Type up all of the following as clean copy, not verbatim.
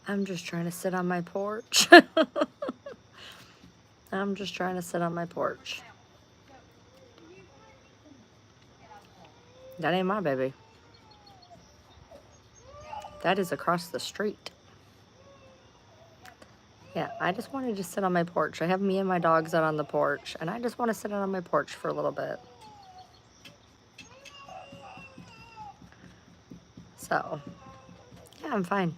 I'm just trying to sit on my porch. I'm just trying to sit on my porch. That ain't my baby. That is across the street. Yeah, I just wanted to sit on my porch. I have me and my dogs out on the porch, and I just want to sit out on my porch for a little bit. So, yeah, I'm fine.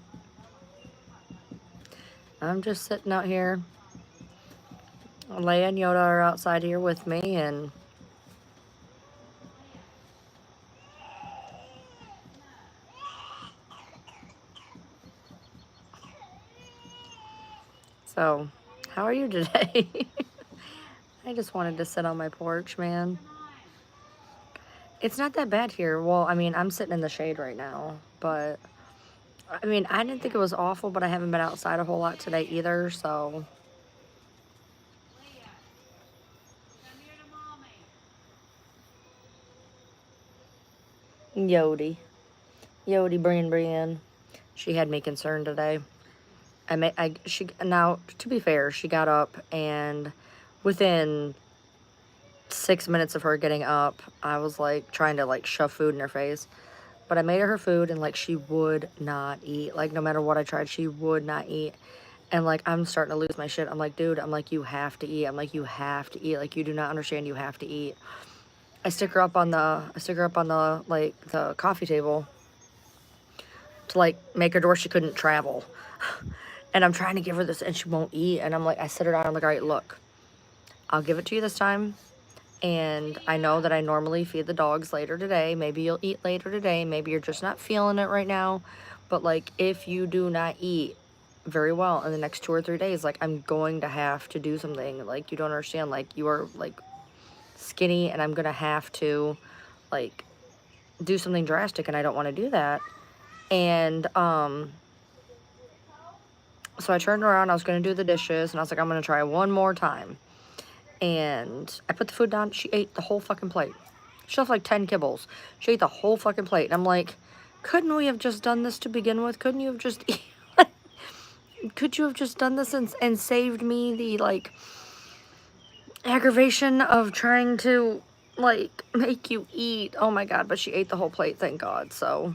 I'm just sitting out here. Leia and Yoda are outside here with me, and so, how are you today? I just wanted to sit on my porch, man. It's not that bad here. Well, I mean, I'm sitting in the shade right now, but I mean, I didn't think it was awful, but I haven't been outside a whole lot today either, so. Yodi. Yodi Brian. She had me concerned today. Now, to be fair, she got up, and within 6 minutes of her getting up, I was like trying to like shove food in her face. But I made her food, and like she would not eat. Like no matter what I tried, she would not eat. And like I'm starting to lose my shit. I'm like, dude, I'm like, you have to eat. I'm like, you have to eat. Like you do not understand. You have to eat. I stick her up on the like the coffee table to like make her to where she couldn't travel. And I'm trying to give her this, and she won't eat. And I'm like, I sit her down. I'm like, all right, look, I'll give it to you this time. And I know that I normally feed the dogs later today. Maybe you'll eat later today. Maybe you're just not feeling it right now. But like, if you do not eat very well in the next 2 or 3 days, like I'm going to have to do something. Like you don't understand. Like you are like skinny, and I'm gonna have to like do something drastic, and I don't want to do that. And so I turned around. I was gonna do the dishes, and I was like, I'm gonna try one more time. And I put the food down. She ate the whole fucking plate. She left like 10 kibbles. She ate the whole fucking plate. And I'm like, couldn't we have just done this to begin with? Couldn't you have just could you have just done this and saved me the like aggravation of trying to like make you eat? Oh my god, but she ate the whole plate, thank god. So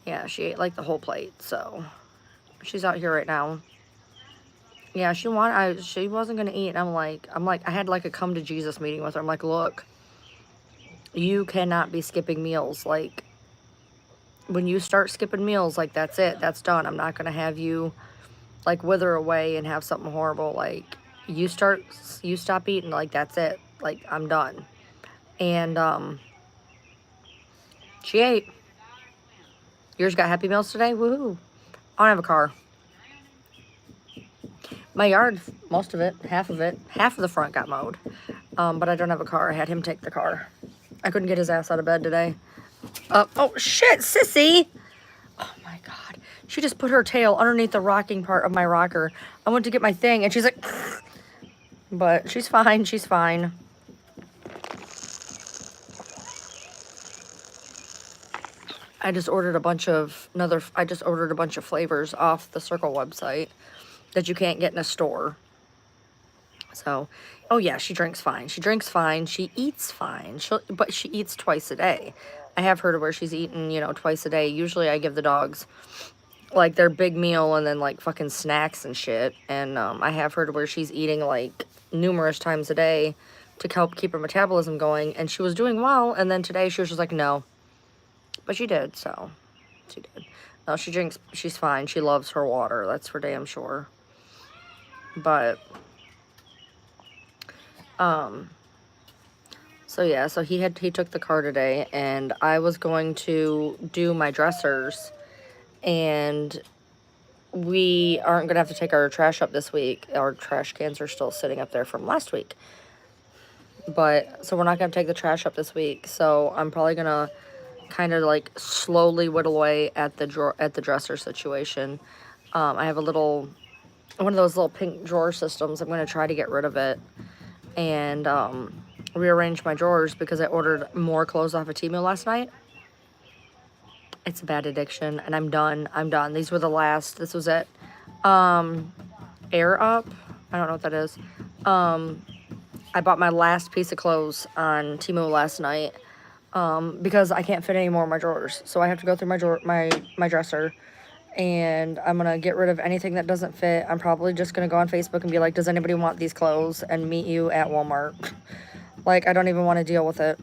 yeah, she ate like the whole plate. So she's out here right now. Yeah, she wasn't gonna eat. And I'm like, I had like a come to Jesus meeting with her. I'm like, look, you cannot be skipping meals. Like, when you start skipping meals, like, that's it. That's done. I'm not gonna have you like wither away and have something horrible. Like, you stop eating. Like, that's it. Like, I'm done. And she ate. Yours got Happy Meals today. Woohoo! I don't have a car. My yard, most of it, half of the front got mowed. But I don't have a car. I had him take the car. I couldn't get his ass out of bed today. Oh shit, sissy! Oh my god. She just put her tail underneath the rocking part of my rocker. I went to get my thing, and she's like, but she's fine. She's fine. I just ordered a bunch of flavors off the Circle website that you can't get in a store. So, oh yeah, she drinks fine. She drinks fine. She eats fine. But she eats twice a day. I have her to where she's eating, twice a day. Usually I give the dogs like their big meal and then like fucking snacks and shit. And I have her to where she's eating like numerous times a day to help keep her metabolism going. And she was doing well. And then today she was just like, no. But she did, so she did. No, she drinks. She's fine. She loves her water. That's for damn sure. But so yeah, so he took the car today, and I was going to do my dressers, and we aren't gonna have to take our trash up this week. Our trash cans are still sitting up there from last week. But so we're not gonna take the trash up this week. So I'm probably gonna kind of like slowly whittle away at the dresser situation. I have one of those little pink drawer systems. I'm gonna try to get rid of it and rearrange my drawers because I ordered more clothes off of Temu last night. It's a bad addiction, and I'm done. I'm done. These were the last. This was it. Air Up. I don't know what that is. I bought my last piece of clothes on Temu last night because I can't fit any more in my drawers. So I have to go through my dresser, and I'm going to get rid of anything that doesn't fit. I'm probably just going to go on Facebook and be like, does anybody want these clothes? And meet you at Walmart. Like, I don't even want to deal with it.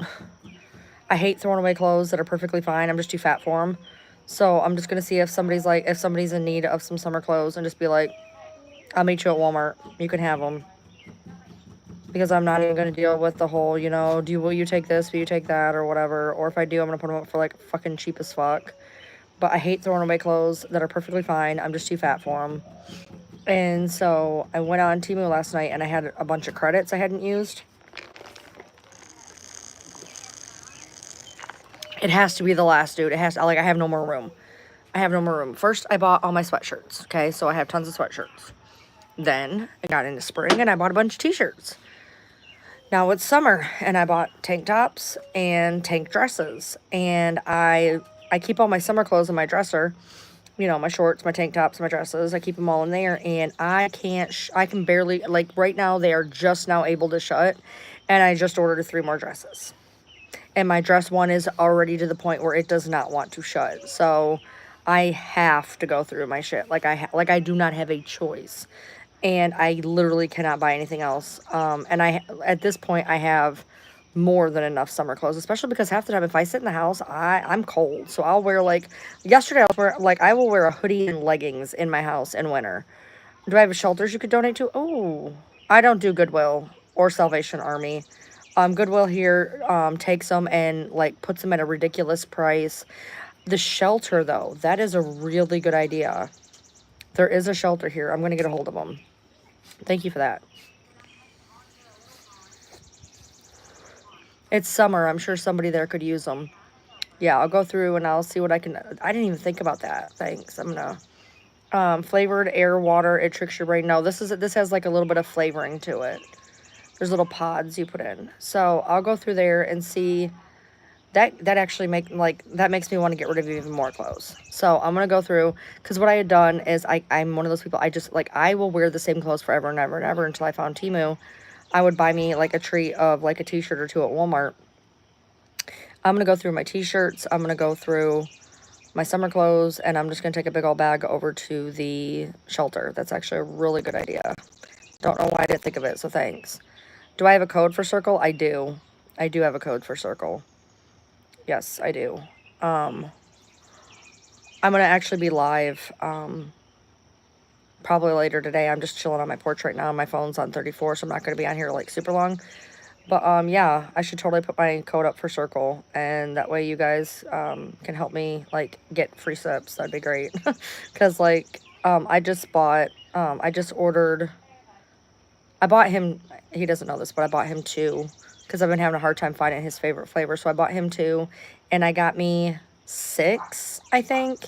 I hate throwing away clothes that are perfectly fine. I'm just too fat for them. So I'm just going to see if somebody's in need of some summer clothes and just be like, I'll meet you at Walmart. You can have them. Because I'm not even going to deal with the whole, you know, will you take this, will you take that, or whatever. Or if I do, I'm going to put them up for, like, fucking cheap as fuck. But I hate throwing away clothes that are perfectly fine. I'm just too fat for them. And so I went on Temu last night, and I had a bunch of credits I hadn't used. It has to be the last, dude. It has to, like, I have no more room. I have no more room. First, I bought all my sweatshirts, okay? So I have tons of sweatshirts. Then I got into spring, and I bought a bunch of t-shirts. Now it's summer, and I bought tank tops and tank dresses. And I keep all my summer clothes in my dresser. You know, my shorts, my tank tops, my dresses. I keep them all in there, and I can barely, like, right now, they are just now able to shut. And I just ordered 3 more dresses. And my dress one is already to the point where it does not want to shut. So I have to go through my shit. Like I do not have a choice. And I literally cannot buy anything else. And at this point I have more than enough summer clothes, especially because half the time if I sit in the house, I'm cold. So I'll wear, like, yesterday I will wear a hoodie and leggings in my house in winter. Do I have shelters you could donate to? Oh, I don't do Goodwill or Salvation Army. Goodwill here takes them and, like, puts them at a ridiculous price. The shelter, though, that is a really good idea. There is a shelter here. I'm going to get a hold of them. Thank you for that. It's summer. I'm sure somebody there could use them. Yeah, I'll go through and I'll see what I can. I didn't even think about that. Thanks. I'm going to. Flavored air, water, it tricks your brain. No, this has, like, a little bit of flavoring to it. There's little pods you put in. So I'll go through there and see. That actually makes me want to get rid of even more clothes. So I'm going to go through, because what I had done is I'm one of those people, I will wear the same clothes forever and ever and ever until I found Temu. I would buy me, like, a treat of, like, a t-shirt or 2 at Walmart. I'm going to go through my t-shirts. I'm going to go through my summer clothes, and I'm just going to take a big old bag over to the shelter. That's actually a really good idea. Don't know why I didn't think of it, so thanks. Do I have a code for Circle? I do. I do have a code for Circle. Yes, I do. I'm going to actually be live probably later today. I'm just chilling on my porch right now. My phone's on 34, so I'm not going to be on here, like, super long. But, yeah, I should totally put my code up for Circle, and that way you guys can help me, like, get free sips. That'd be great. Because, like, I just ordered, I bought him, he doesn't know this, but I bought him 2, because I've been having a hard time finding his favorite flavor. So I bought him 2, and I got me 6, I think,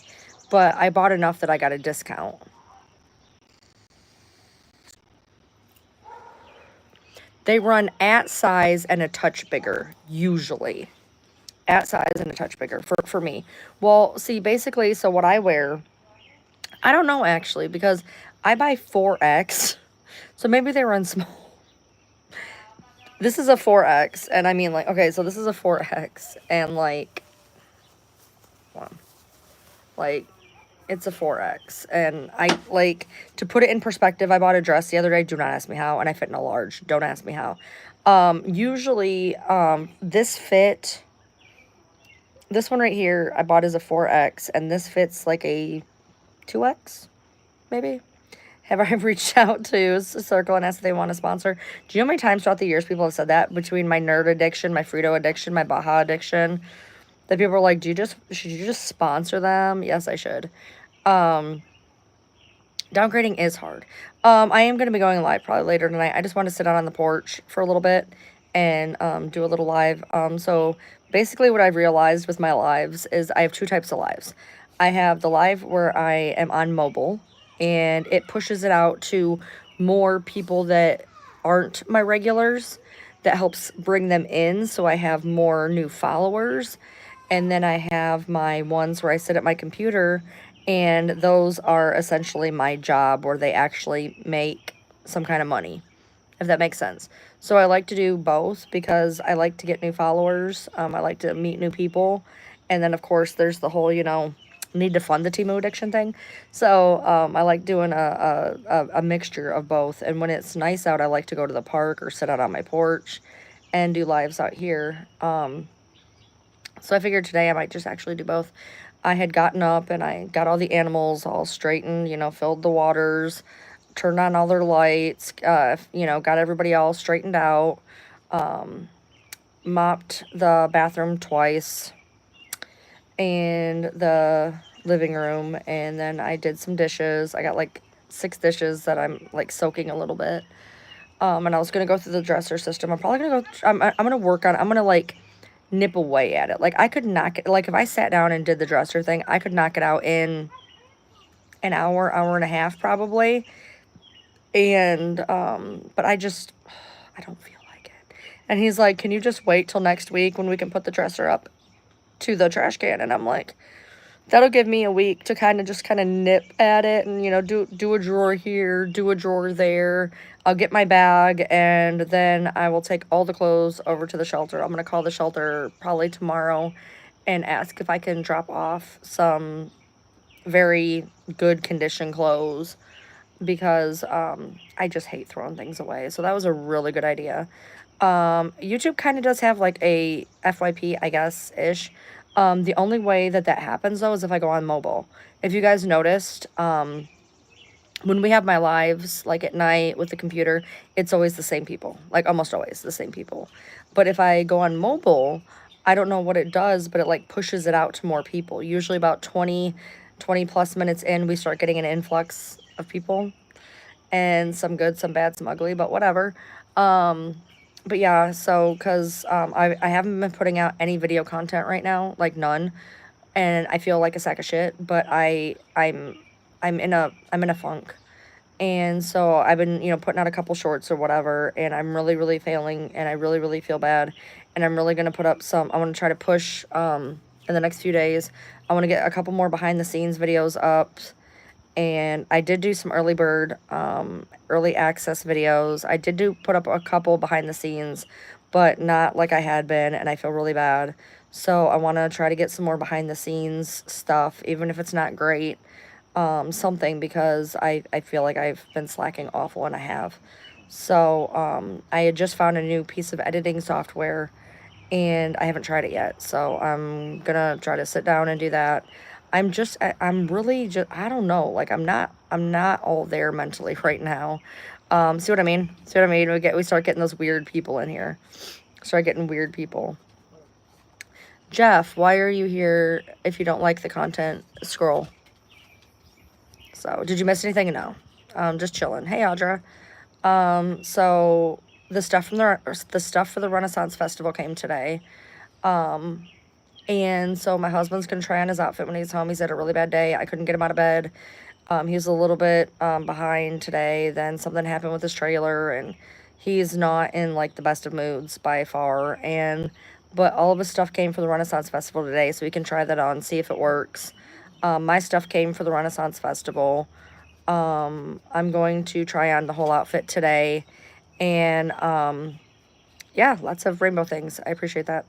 but I bought enough that I got a discount. They run at size and a touch bigger, usually. At size and a touch bigger for me. Well, see, basically, so what I wear, I don't know, actually, because I buy 4X, so maybe they run small. This is a 4X, and I mean, like, okay, so this is a 4X, and, like, it's a 4X, and I, like, to put it in perspective, I bought a dress the other day, do not ask me how, and I fit in a large, don't ask me how. Usually, this one right here, I bought as a 4X, and this fits like a 2X, maybe? Have I reached out to Circle and asked if they want to sponsor? Do you know how many times throughout the years people have said that? Between my nerd addiction, my Frito addiction, my Baja addiction, that people are like, should you just sponsor them? Yes, I should. Downgrading is hard. I am going to be going live probably later tonight. I just want to sit out on the porch for a little bit and do a little live. So basically what I've realized with my lives is I have 2 types of lives. I have the live where I am on mobile, and it pushes it out to more people that aren't my regulars. That helps bring them in, so I have more new followers. And then I have my ones where I sit at my computer, and those are essentially my job where they actually make some kind of money, if that makes sense. So I like to do both because I like to get new followers. I like to meet new people. And then, of course, there's the whole, need to fund the Temu addiction thing. So I like doing a mixture of both. And when it's nice out, I like to go to the park or sit out on my porch and do lives out here. So I figured today I might just actually do both. I had gotten up and I got all the animals all straightened, filled the waters, turned on all their lights, got everybody all straightened out, mopped the bathroom twice and the living room, and then I did some dishes. I got like 6 dishes that I'm like soaking a little bit. And I was gonna go through the dresser system. I'm probably gonna go. I'm gonna work on. I'm gonna like nip away at it. Like I could knock it. Like if I sat down and did the dresser thing, I could knock it out in an hour, hour and a half probably. And but I don't feel like it. And he's like, "Can you just wait till next week when we can put the dresser up to the trash can?" And I'm like, that'll give me a week to kind of nip at it and do a drawer here, do a drawer there. I'll get my bag, and then I will take all the clothes over to the shelter. I'm going to call the shelter probably tomorrow and ask if I can drop off some very good condition clothes because I just hate throwing things away. So that was a really good idea. YouTube kind of does have like a FYP, I guess, ish. The only way that happens though is if I go on mobile. If you guys noticed, when we have my lives, like at night with the computer, it's always the same people, like almost always the same people. But if I go on mobile, I don't know what it does, but it like pushes it out to more people. Usually about 20 plus minutes in, we start getting an influx of people, and some good, some bad, some ugly, but whatever. But yeah, so because I haven't been putting out any video content right now, like none, and I feel like a sack of shit. But I'm in a funk, and so I've been putting out a couple shorts or whatever, and I'm really really failing, and I really really feel bad, and I'm really gonna put up some. I want to try to push in the next few days. I want to get a couple more behind the scenes videos up, and I did do some early bird, early access videos. I did put up a couple behind the scenes, but not like I had been, and I feel really bad. So I want to try to get some more behind the scenes stuff, even if it's not great, something, because I feel like I've been slacking awful, and I have. So I had just found a new piece of editing software, and I haven't tried it yet. So I'm gonna try to sit down and do that. I'm really just, I don't know. Like I'm not all there mentally right now. See what I mean? See what I mean? We start getting those weird people in here. Start getting weird people. Jeff, why are you here if you don't like the content? Scroll. So, did you miss anything? No. Just chilling. Hey, Audra. So the stuff from the stuff for the Renaissance Festival came today. And so my husband's gonna try on his outfit when he's home. He's had a really bad day. I couldn't get him out of bed. He was a little bit behind today. Then something happened with his trailer, and he's not in like the best of moods by far. But all of his stuff came for the Renaissance Festival today, so we can try that on, see if it works. My stuff came for the Renaissance Festival. I'm going to try on the whole outfit today, and yeah, lots of rainbow things. I appreciate that.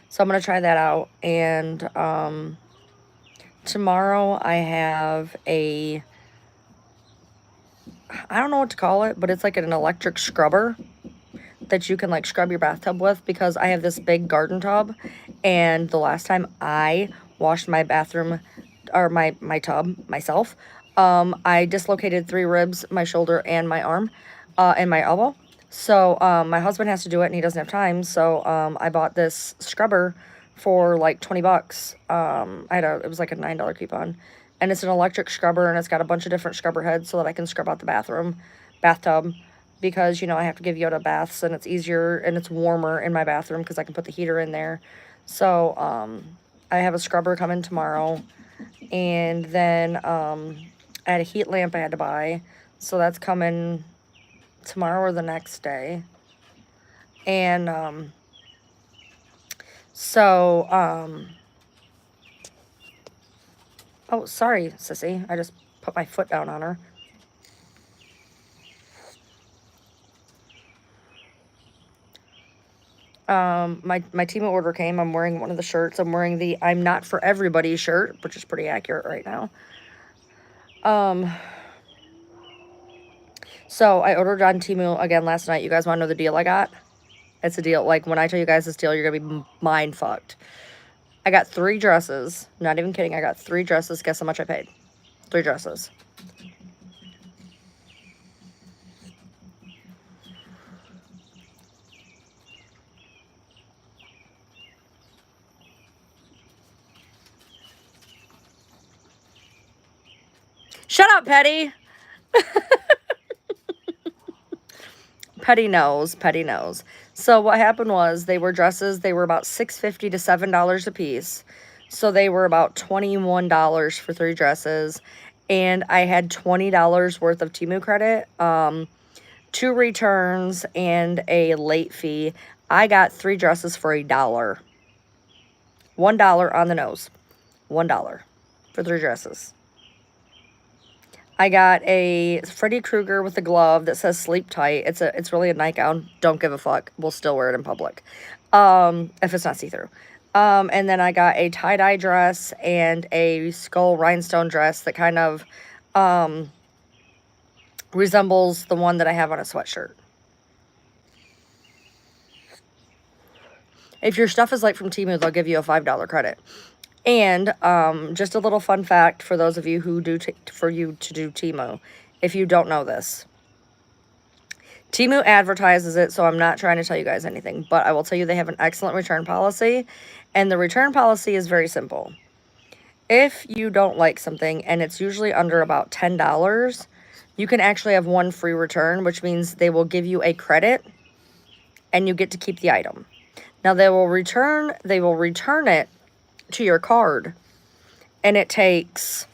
So I'm gonna try that out, and tomorrow I have I don't know what to call it, but it's like an electric scrubber that you can like scrub your bathtub with, because I have this big garden tub, and the last time I washed my bathroom or my tub myself, I dislocated 3 ribs, my shoulder and my arm, and my elbow. So my husband has to do it, and he doesn't have time. So I bought this scrubber for like 20 bucks. It was like a $9 coupon, and it's an electric scrubber, and it's got a bunch of different scrubber heads so that I can scrub out the bathtub, because I have to give Yoda baths, and it's easier and it's warmer in my bathroom because I can put the heater in there. So I have a scrubber coming tomorrow, and then I had a heat lamp I had to buy, so that's coming tomorrow or the next day. And So, oh, sorry, sissy. I just put my foot down on her. My Temu order came. I'm wearing one of the shirts. I'm wearing the I'm Not For Everybody shirt, which is pretty accurate right now. So I ordered on Temu again last night. You guys want to know the deal I got? It's a deal. Like, when I tell you guys this deal, you're going to be mind fucked. I got 3 dresses. Not even kidding. I got 3 dresses. Guess how much I paid? 3 dresses. Shut up, Petty. Petty knows. Petty knows. So what happened was, they were dresses. They were about $6.50 to $7 a piece. So they were about $21 for 3 dresses. And I had $20 worth of Temu credit, 2 returns, and a late fee. I got 3 dresses for $1. $1 on the nose. $1 for 3 dresses. I got a Freddy Krueger with a glove that says sleep tight. It's really a nightgown. Don't give a fuck. We'll still wear it in public. If it's not see-through. And then I got a tie-dye dress and a skull rhinestone dress that kind of resembles the one that I have on a sweatshirt. If your stuff is like from Temu, they'll give you a $5 credit. And just a little fun fact for those of you who do for you to do Temu, if you don't know this. Temu advertises it, so I'm not trying to tell you guys anything, but I will tell you they have an excellent return policy, and the return policy is very simple. If you don't like something, and it's usually under about $10, you can actually have 1 free return, which means they will give you a credit, and you get to keep the item. Now, they will return it to your card, and it takes,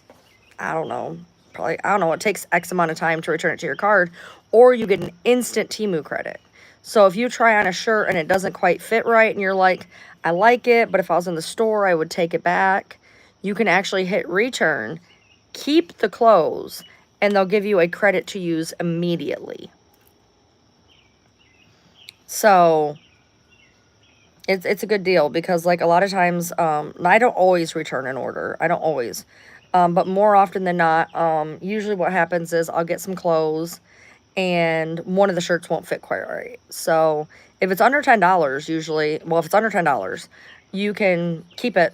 I don't know, it takes X amount of time to return it to your card, or you get an instant Temu credit. So if you try on a shirt and it doesn't quite fit right, and you're like, I like it, but if I was in the store, I would take it back, you can actually hit return, keep the clothes, and they'll give you a credit to use immediately. So it's a good deal, because like a lot of times, I don't always return an order. I don't always. But more often than not, usually what happens is I'll get some clothes and one of the shirts won't fit quite right. So if it's under $10, usually, well, if it's under $10, you can keep it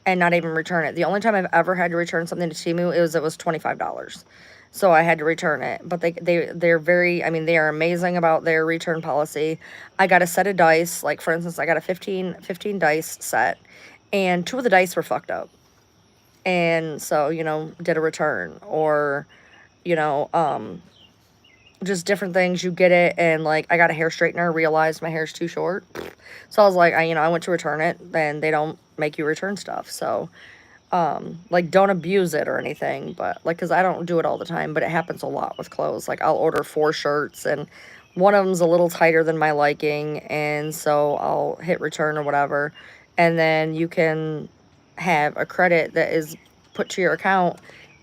and not even return it. The only time I've ever had to return something to Temu it was $25. So I had to return it. But they're very, I mean, they are amazing about their return policy. I got a set of dice. Like, for instance, I got a 15 dice set, and 2 of the dice were fucked up. And so, you know, did a return. Or, you know, just different things. You get it, and like, I got a hair straightener, realized my hair's too short. So I was like, I went to return it, and they don't make you return stuff. So, like, don't abuse it or anything, but like, because I don't do it all the time, but it happens a lot with clothes. Like, I'll order 4 shirts, and one of them's a little tighter than my liking, and so I'll hit return or whatever, and then you can have a credit that is put to your account,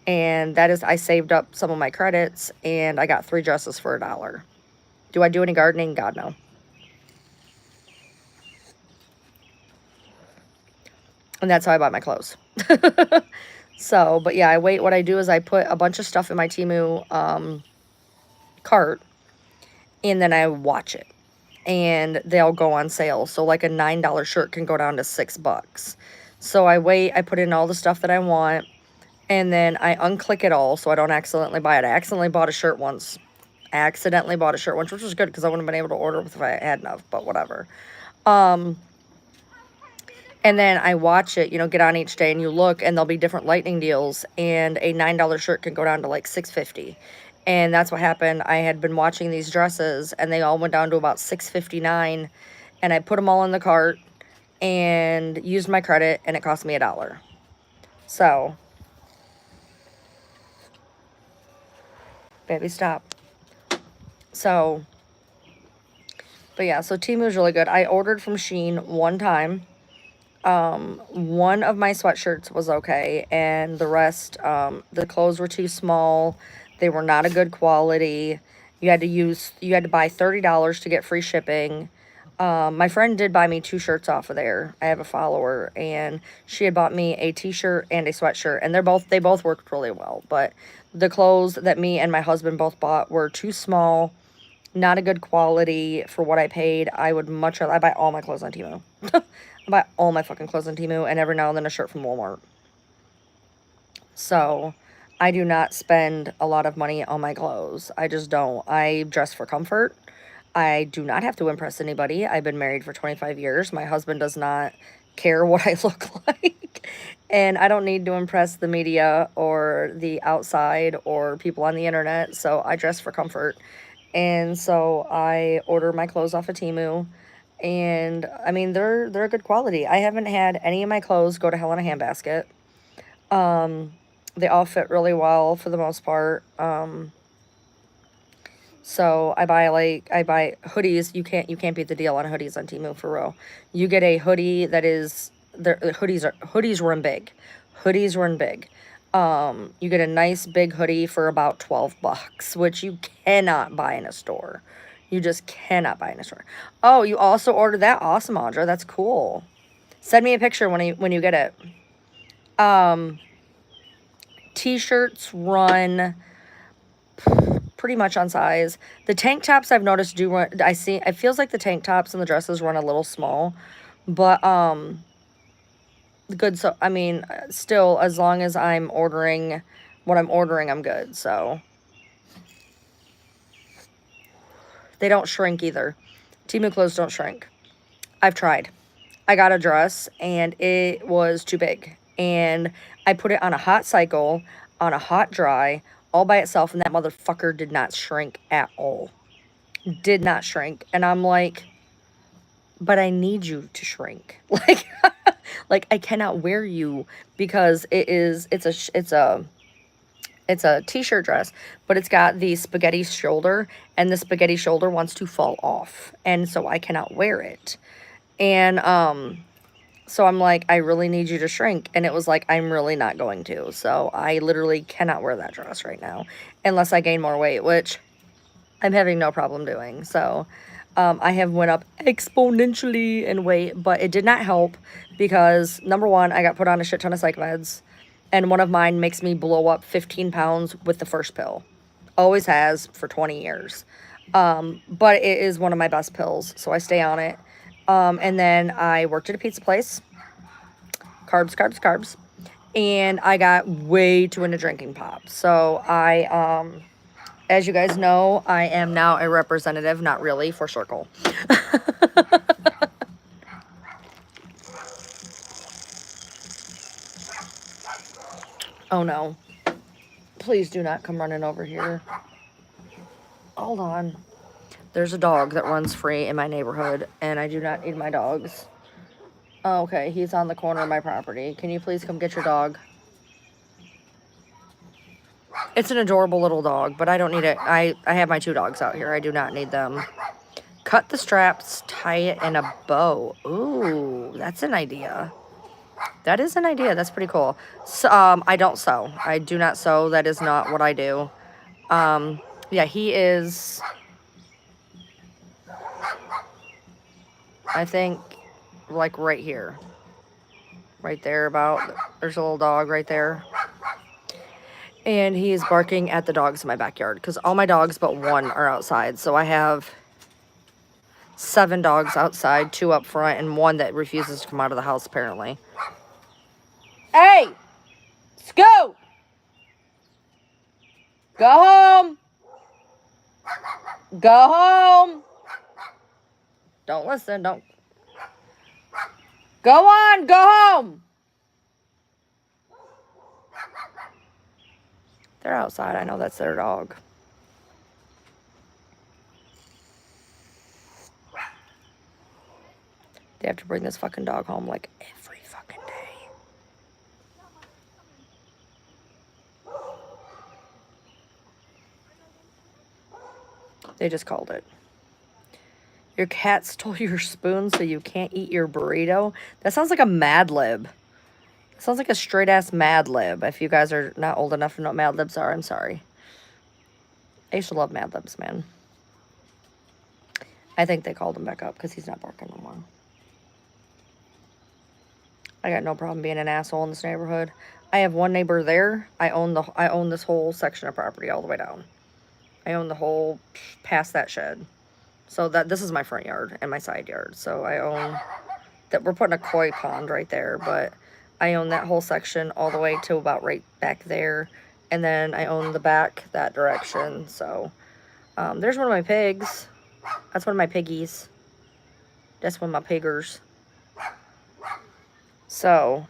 and that is, I saved up some of my credits, and I got 3 dresses for $1. Do I do any gardening? God, no. And that's how I buy my clothes. So, but yeah, what I do is I put a bunch of stuff in my Temu cart, and then I watch it, and they'll go on sale. So like a $9 shirt can go down to $6. So I wait, I put in all the stuff that I want, and then I unclick it all so I don't accidentally buy it. I accidentally bought a shirt once. Which was good, because I wouldn't have been able to order if I had enough, but whatever. And then I watch it, get on each day, and you look, and there'll be different lightning deals, and a $9 shirt can go down to like $6.50. And that's what happened. I had been watching these dresses, and they all went down to about $6.59, and I put them all in the cart and used my credit, and it cost me $1. So, baby, stop. So, but yeah, so Temu is really good. I ordered from Shein one time, One of my sweatshirts was okay, and the rest, the clothes were too small. They were not a good quality. You had to buy $30 to get free shipping. My friend did buy me two shirts off of there. I have a follower, and she had bought me a t-shirt and a sweatshirt, and they both worked really well. But the clothes that me and my husband both bought were too small, not a good quality for what I paid. I would much rather, I buy all my clothes on Temu. I buy all my fucking clothes on Temu, and every now and then a shirt from Walmart. So I do not spend a lot of money on my clothes. I just don't. I dress for comfort. I do not have to impress anybody. I've been married for 25 years. My husband does not care what I look like. And I don't need to impress the media or the outside or people on the internet. So I dress for comfort. And so I order my clothes off of Temu. And I mean, they're good quality. I haven't had any of my clothes go to hell in a handbasket. They all fit really well for the most part. So I buy hoodies. You can't beat the deal on hoodies on Temu for real. You get a hoodie that is hoodies run big. Hoodies run big. You get a nice big hoodie for about $12, which you cannot buy in a store. You just cannot buy in a store. Oh, you also ordered that? Awesome, Audra. That's cool. Send me a picture when you get it. T-shirts run pretty much on size. The tank tops I've noticed do run, it feels like the tank tops and the dresses run a little small, but good. So I mean, still, as long as I'm ordering what I'm ordering, I'm good. So they don't shrink either. Temu clothes don't shrink. I've tried. I got a dress and it was too big, and I put it on a hot cycle, on a hot dry, all by itself, and that motherfucker did not shrink at all. Did not shrink. And I'm like, but I need you to shrink. Like I cannot wear you because it's a t-shirt dress, but it's got the spaghetti shoulder, and the spaghetti shoulder wants to fall off. And so I cannot wear it. And so I'm like, I really need you to shrink. And it was like, I'm really not going to. So I literally cannot wear that dress right now unless I gain more weight, which I'm having no problem doing. So I have went up exponentially in weight, but it did not help because, number one, I got put on a shit ton of psych meds, and one of mine makes me blow up 15 pounds with the first pill. Always has for 20 years. But it is one of my best pills, so I stay on it. And then I worked at a pizza place. Carbs, carbs, carbs. And I got way too into drinking pop. So as you guys know, I am now a representative, not really, for Circle. Oh no. Please do not come running over here. Hold on. There's a dog that runs free in my neighborhood, and I do not need my dogs. Oh, okay, he's on the corner of my property. Can you please come get your dog? It's an adorable little dog, but I don't need it. I have my two dogs out here. I do not need them. Cut the straps, tie it in a bow. Ooh, that's an idea. That is an idea. That's pretty cool. So, I don't sew. I do not sew. That is not what I do. Yeah, he is, I think, like right here. Right there about. There's a little dog right there. And he is barking at the dogs in my backyard because all my dogs but one are outside. So I have 7 dogs outside, 2 up front, and 1 that refuses to come out of the house, apparently. Hey! Scoot! Go home! Go home! Don't listen, don't. Go on, go home! They're outside, I know that's their dog. They have to bring this fucking dog home like every fucking day. They just called it. Your cat stole your spoon so you can't eat your burrito. That sounds like a Mad Lib. Sounds like a straight ass Mad Lib. If you guys are not old enough to know what Mad Libs are, I'm sorry. I used to love Mad Libs, man. I think they called him back up because he's not barking no more. I got no problem being an asshole in this neighborhood. I have one neighbor there. I own this whole section of property all the way down. I own the whole past that shed. So this is my front yard and my side yard. So I own that. We're putting a koi pond right there, but I own that whole section all the way to about right back there. And then I own the back that direction. So there's one of my pigs. That's one of my piggies. That's one of my piggers. So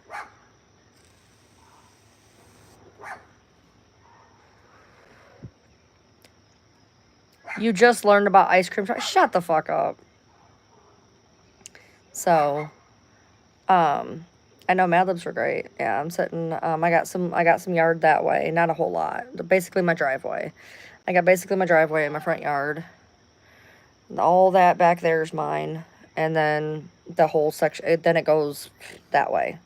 you just learned about ice cream truck. Shut the fuck up. So I know Mad Libs were great. Yeah, I'm sitting I got some yard that way, not a whole lot. Basically my driveway. I got basically my driveway in my front yard. All that back there is mine, and then the whole section, then it goes that way.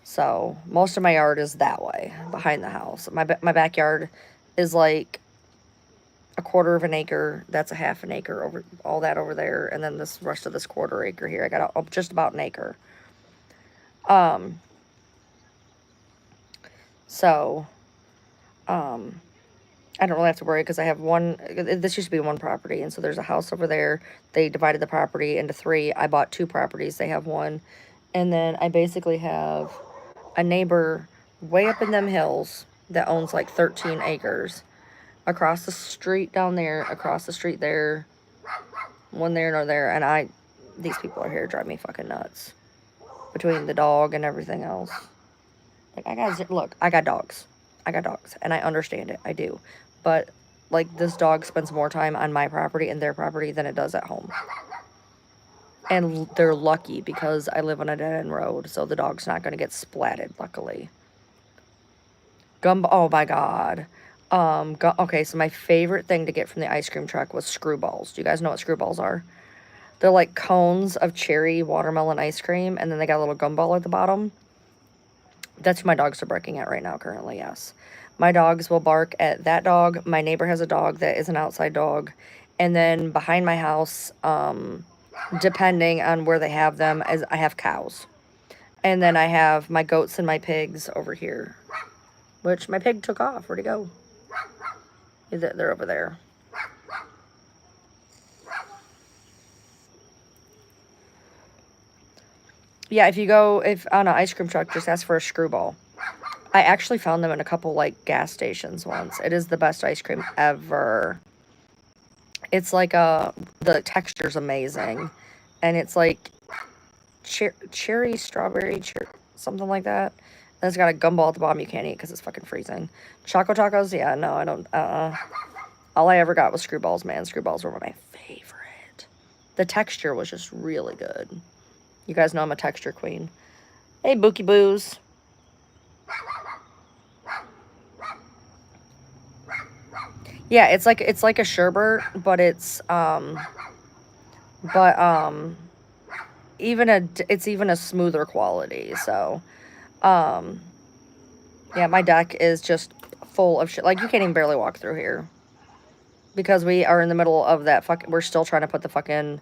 So most of my yard is that way, behind the house. My backyard is like a quarter of an acre. That's a half an acre, over all that over there, and then this rest of this quarter acre here. I got just about an acre. So I don't really have to worry because I have one. This used to be one property, and so there's a house over there. They divided the property into 3. I bought 2 properties. They have 1, and then I basically have a neighbor way up in them hills that owns like 13 acres. Across the street down there, across the street there, one there and there, and these people are here drive me fucking nuts. Between the dog and everything else. Like, I got dogs, and I understand it, I do. But, like, this dog spends more time on my property and their property than it does at home. And they're lucky because I live on a dead-end road, so the dog's not going to get splatted, luckily. Oh my god. Okay, so my favorite thing to get from the ice cream truck was screwballs. Do you guys know what screwballs are? They're like cones of cherry watermelon ice cream, and then they got a little gumball at the bottom. That's who my dogs are barking at right now, currently, yes. My dogs will bark at that dog. My neighbor has a dog that is an outside dog. And then behind my house, depending on where they have them, I have cows. And then I have my goats and my pigs over here. Which my pig took off. Where'd he go? They're over there. Yeah, if on an ice cream truck, just ask for a screwball. I actually found them in a couple, like, gas stations once. It is the best ice cream ever. It's like the texture's amazing. And it's like cherry, strawberry, something like that. And it's got a gumball at the bottom you can't eat because it's fucking freezing. Choco Tacos, yeah, no, I don't, all I ever got was screwballs, man. Screwballs were my favorite. The texture was just really good. You guys know I'm a texture queen. Hey, Bookie Boos. Yeah, it's like a sherbet, but it's even a smoother quality. So, yeah, my deck is just full of shit. Like, you can't even barely walk through here because we are in the middle of that we're still trying to put the fucking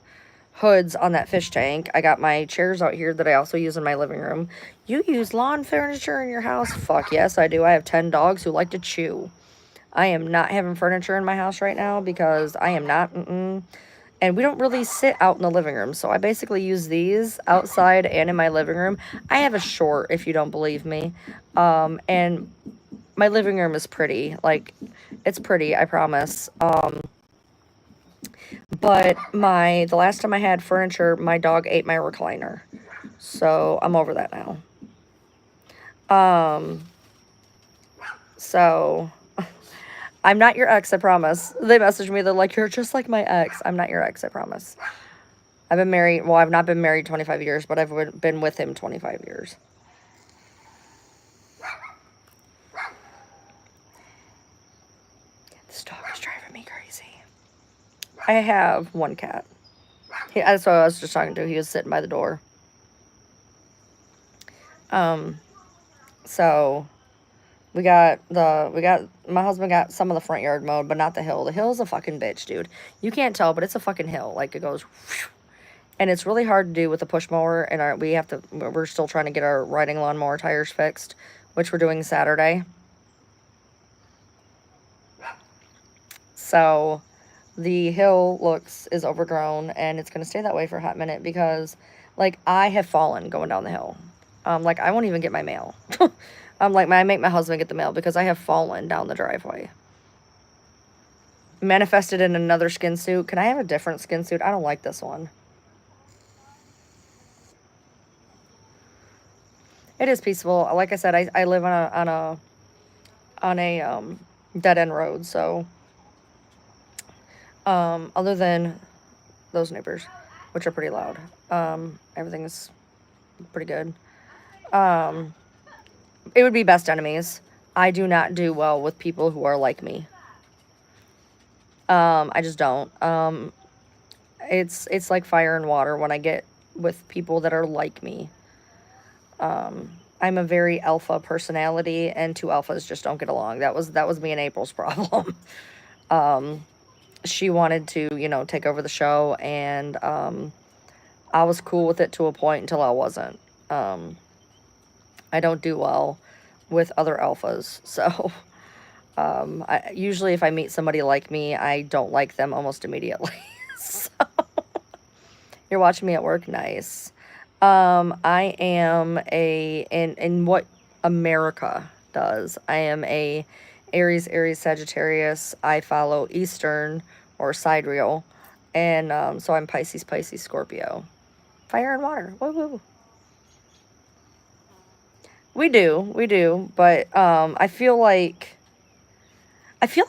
hoods on that fish tank. I got my chairs out here that I also use in my living room. You use lawn furniture in your house? Fuck yes, I do. I have 10 dogs who like to chew. I am not having furniture in my house right now because I am not, and we don't really sit out in the living room, so I basically use these outside and in my living room. I have a short, if you don't believe me, and my living room is pretty. Like, it's pretty, I promise. But the last time I had furniture, my dog ate my recliner. So I'm over that now. So I'm not your ex, I promise. They messaged me, they're like, you're just like my ex. I'm not your ex, I promise. I've been married, well, I've not been married 25 years, but I've been with him 25 years. This dog is driving me crazy. I have one cat. That's what I was just talking to. He was sitting by the door. Um, so my husband got some of the front yard mowed, but not the hill. The hill's a fucking bitch, dude. You can't tell, but it's a fucking hill. Like, it goes, whew, and it's really hard to do with a push mower. And we're still trying to get our riding lawnmower tires fixed, which we're doing Saturday. So the hill is overgrown, and it's going to stay that way for a hot minute because, like, I have fallen going down the hill. Like, I won't even get my mail. Like, I make my husband get the mail because I have fallen down the driveway. Manifested in another skin suit. Can I have a different skin suit? I don't like this one. It is peaceful. Like I said, I live on a dead end road, so other than those neighbors, which are pretty loud, everything's pretty good. It would be best enemies. I do not do well with people who are like me. I just don't. It's like fire and water when I get with people that are like me. I'm a very alpha personality, and two alphas just don't get along. That was me and April's problem. She wanted to, take over the show, and I was cool with it to a point until I wasn't. I don't do well with other alphas, so usually if I meet somebody like me, I don't like them almost immediately. So, you're watching me at work? Nice. I am in what America does. I am a Aries, Sagittarius. I follow Eastern or sidereal. And so I'm Pisces, Scorpio. Fire and water. Woo woo. We do. But I feel like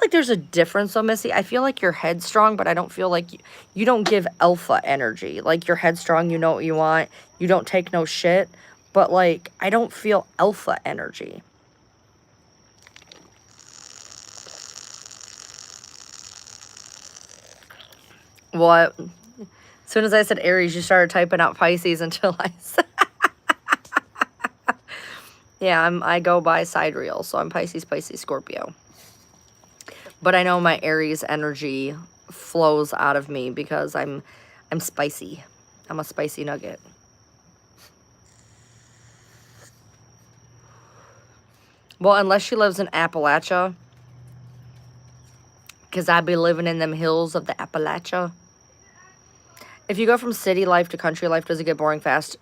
there's a difference, though, Missy. I feel like you're headstrong, but I don't feel like you don't give alpha energy. Like, you're headstrong, you know what you want, you don't take no shit. But, like, I don't feel alpha energy. What? As soon as I said Aries, you started typing out Pisces until I said... Yeah, I go by sidereal, so I'm Pisces, Scorpio. But I know my Aries energy flows out of me because I'm spicy. I'm a spicy nugget. Well, unless she lives in Appalachia, because I'd be living in them hills of the Appalachia. If you go from city life to country life, does it get boring fast?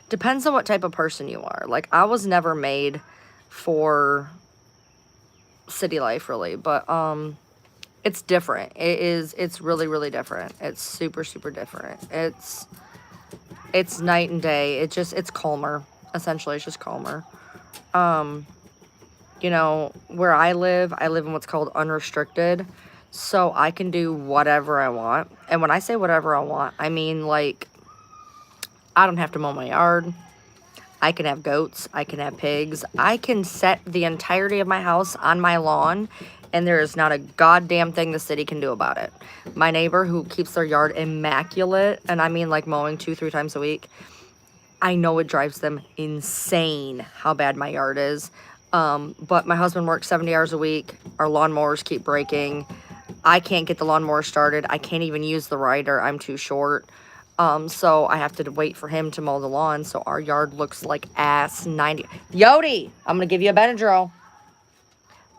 Depends on what type of person you are. Like, I was never made for city life, really, but it's different. It's really, really different. It's super, super different. It's night and day. It's calmer. Essentially, it's just calmer. Where I live in what's called unrestricted, so I can do whatever I want. And when I say whatever I want, I mean, like, I don't have to mow my yard. I can have goats. I can have pigs. I can set the entirety of my house on my lawn, and there is not a goddamn thing the city can do about it. My neighbor, who keeps their yard immaculate, and I mean like mowing 2-3 times a week, I know it drives them insane how bad my yard is. But my husband works 70 hours a week. Our lawnmowers keep breaking. I can't get the lawnmower started. I can't even use the rider. I'm too short. So I have to wait for him to mow the lawn, so our yard looks like ass 90. Yodi, I'm going to give you a Benadryl.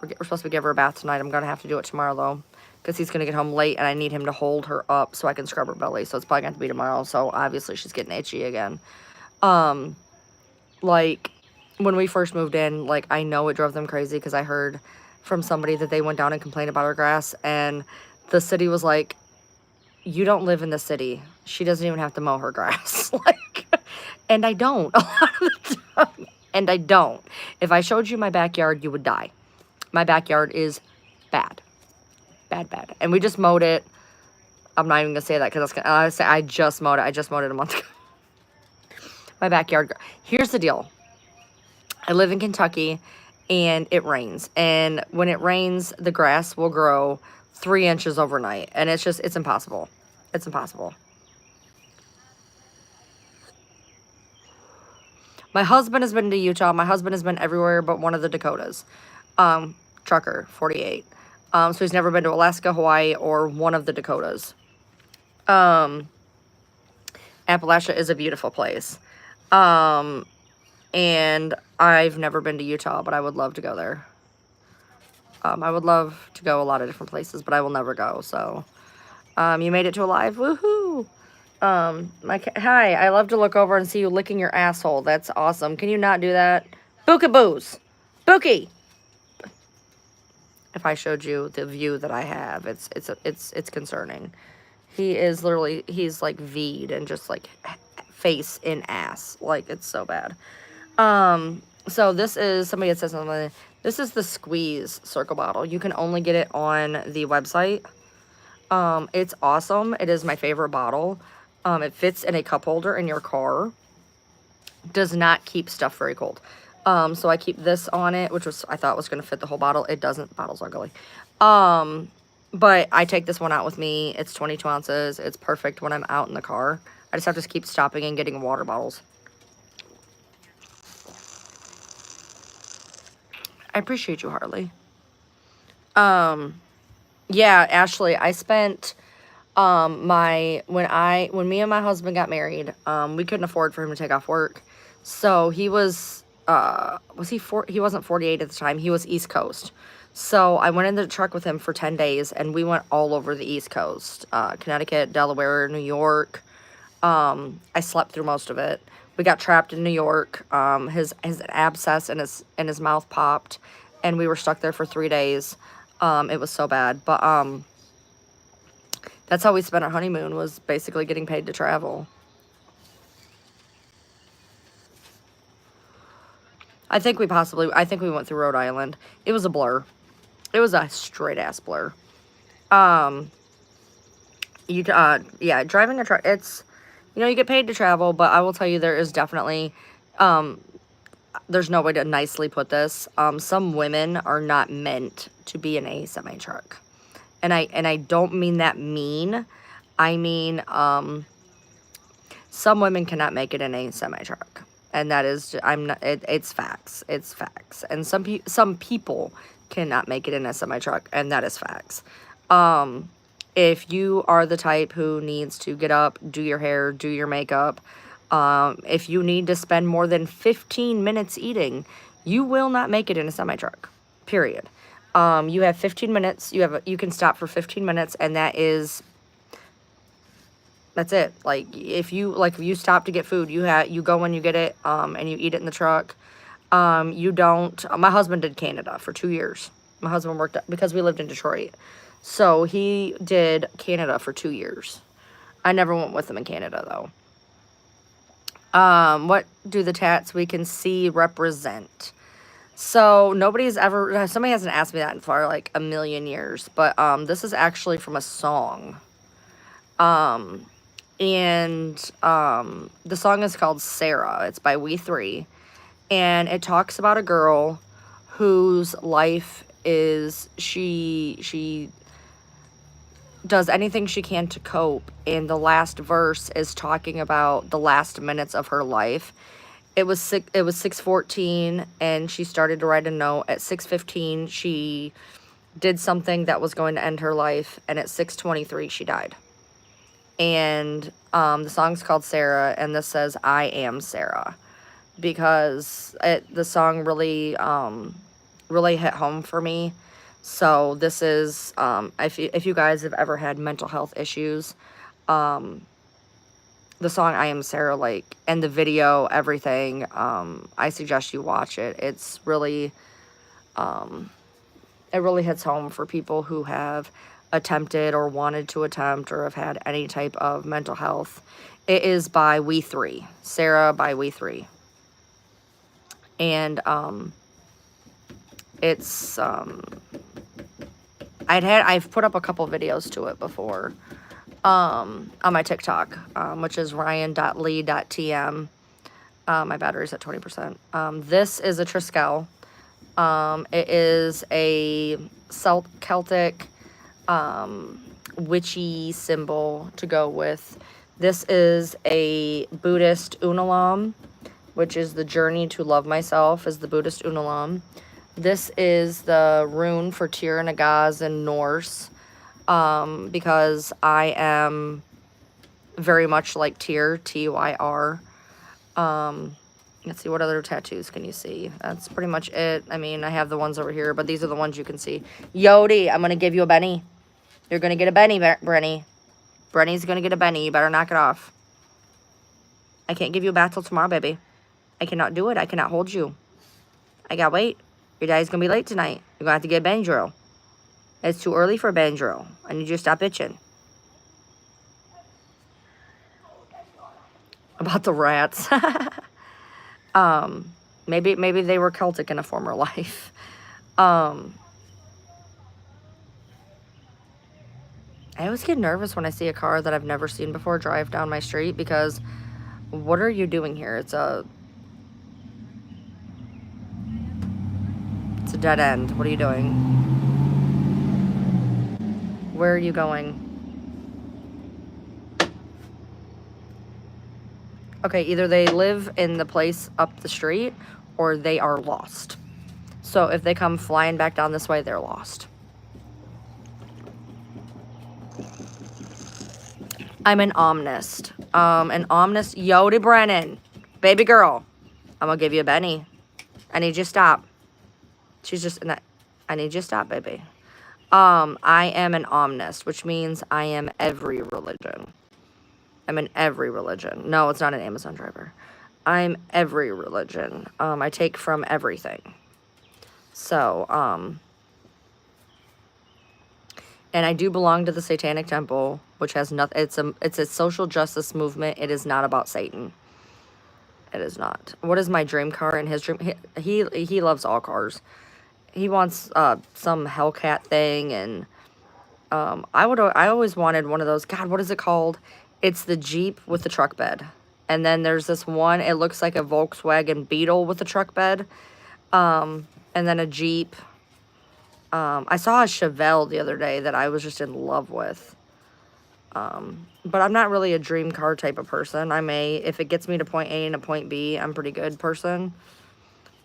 We're supposed to give her a bath tonight. I'm going to have to do it tomorrow, though, because he's going to get home late, and I need him to hold her up so I can scrub her belly, so it's probably going to be tomorrow, so obviously she's getting itchy again. Like, when we first moved in, like, I know it drove them crazy, because I heard from somebody that they went down and complained about our grass, and the city was like, you don't live in the city. She doesn't even have to mow her grass. Like, and I don't a lot of the time. And I don't. If I showed you my backyard, you would die. My backyard is bad. Bad. And we just mowed it. I'm not even going to say that because I just mowed it. I just mowed it a month ago. My backyard. Here's the deal. I live in Kentucky, and it rains. And when it rains, the grass will grow 3 inches overnight. And it's just, it's impossible. It's impossible. My husband has been to Utah. My husband has been everywhere but one of the Dakotas. Trucker, 48. So he's never been to Alaska, Hawaii, or one of the Dakotas. Appalachia is a beautiful place. And I've never been to Utah, but I would love to go there. I would love to go a lot of different places, but I will never go. So, you made it to alive. Woohoo! Hi, I love to look over and see you licking your asshole. That's awesome. Can you not do that? Bookaboos! Bookie! If I showed you the view that I have, it's concerning. He is literally, he's like V'd and just like face in ass. Like, it's so bad. So this is, somebody had said something, this is the Squeeze Circle bottle. You can only get it on the website. It's awesome. It is my favorite bottle. It fits in a cup holder in your car. Does not keep stuff very cold. So I keep this on it, which was, I thought was going to fit the whole bottle. It doesn't. Bottles are ugly. But I take this one out with me. It's 22 ounces. It's perfect when I'm out in the car. I just have to keep stopping and getting water bottles. I appreciate you, Harley. Yeah, Ashley, I spent, when me and my husband got married, we couldn't afford for him to take off work. So he was he wasn't 48 at the time. He was East Coast. So I went in the truck with him for 10 days and we went all over the East Coast, Connecticut, Delaware, New York. I slept through most of it. We got trapped in New York. His abscess in his mouth popped and we were stuck there for 3 days. It was so bad, but, that's how we spent our honeymoon, was basically getting paid to travel. I think we went through Rhode Island. It was a blur. It was a straight ass blur. Yeah, driving a truck, it's, you get paid to travel, but I will tell you there is definitely, there's no way to nicely put this. Some women are not meant to be in a semi-truck. And I don't mean that mean. I mean, some women cannot make it in a semi-truck. And that is, it's facts. It's facts. And some people cannot make it in a semi-truck, and that is facts. If you are the type who needs to get up, do your hair, do your makeup, if you need to spend more than 15 minutes eating, you will not make it in a semi-truck, period. You have 15 minutes, you can stop for 15 minutes, and that's it. If you stop to get food, you go when you get it, and you eat it in the truck. My husband did Canada for 2 years. My husband worked, because we lived in Detroit. So he did Canada for 2 years. I never went with him in Canada, though. What do the tats we can see represent? So somebody hasn't asked me that for like a million years, but this is actually from a song. And the song is called Sarah. It's by We3. And it talks about a girl whose life is, she does anything she can to cope, and the last verse is talking about the last minutes of her life. It was 6:14, and she started to write a note. At 6:15, she did something that was going to end her life, and at 6:23, she died. And the song's called Sarah, and this says, I am Sarah, because the song really hit home for me. So this is, if you guys have ever had mental health issues, the song I Am Sarah, and the video, everything, I suggest you watch it. It's really, it really hits home for people who have attempted or wanted to attempt or have had any type of mental health. It is by We3, Sarah by We3. And, it's, I've put up a couple videos to it before, on my TikTok, which is ryan.lee.tm. My battery's at 20%. This is a Triskel. It is a Celtic, witchy symbol to go with. This is a Buddhist Unalam, which is the journey to love myself, is the Buddhist Unalam. This is the rune for Tyr Nagaz in Norse, because I am very much like Tyr, T-Y-R. Let's see, what other tattoos can you see? That's pretty much it. I mean, I have the ones over here, but these are the ones you can see. Yodi, I'm going to give you a Benny. You're going to get a Benny, Brenny. Brenny's going to get a Benny. You better knock it off. I can't give you a bath till tomorrow, baby. I cannot do it. I cannot hold you. I got to wait. Your daddy's going to be late tonight. You're going to have to get a Benadryl. It's too early for a Benadryl. I need you to stop itching. About the rats. Maybe they were Celtic in a former life. I always get nervous when I see a car that I've never seen before drive down my street, because what are you doing here? It's a dead end. What are you doing? Where are you going? Okay, either they live in the place up the street or they are lost. So if they come flying back down this way, they're lost. I'm an omnist. Yodi Brennan. Baby girl. I'm gonna give you a Benny. I need you to stop. She's just in that. I need you to stop, baby. I am an omnist, which means I am every religion. I'm in every religion. No, it's not an Amazon driver. I'm every religion. I take from everything. So, and I do belong to the Satanic Temple, which has nothing. It's a social justice movement. It is not about Satan. It is not. What is my dream car in his dream? He loves all cars. He wants some Hellcat thing, and I always wanted one of those. God, what is it called? It's the Jeep with the truck bed. And then there's this one, it looks like a Volkswagen Beetle with a truck bed. And then a Jeep. I saw a Chevelle the other day that I was just in love with. But I'm not really a dream car type of person. I may, if it gets me to point A and to point B, I'm a pretty good person.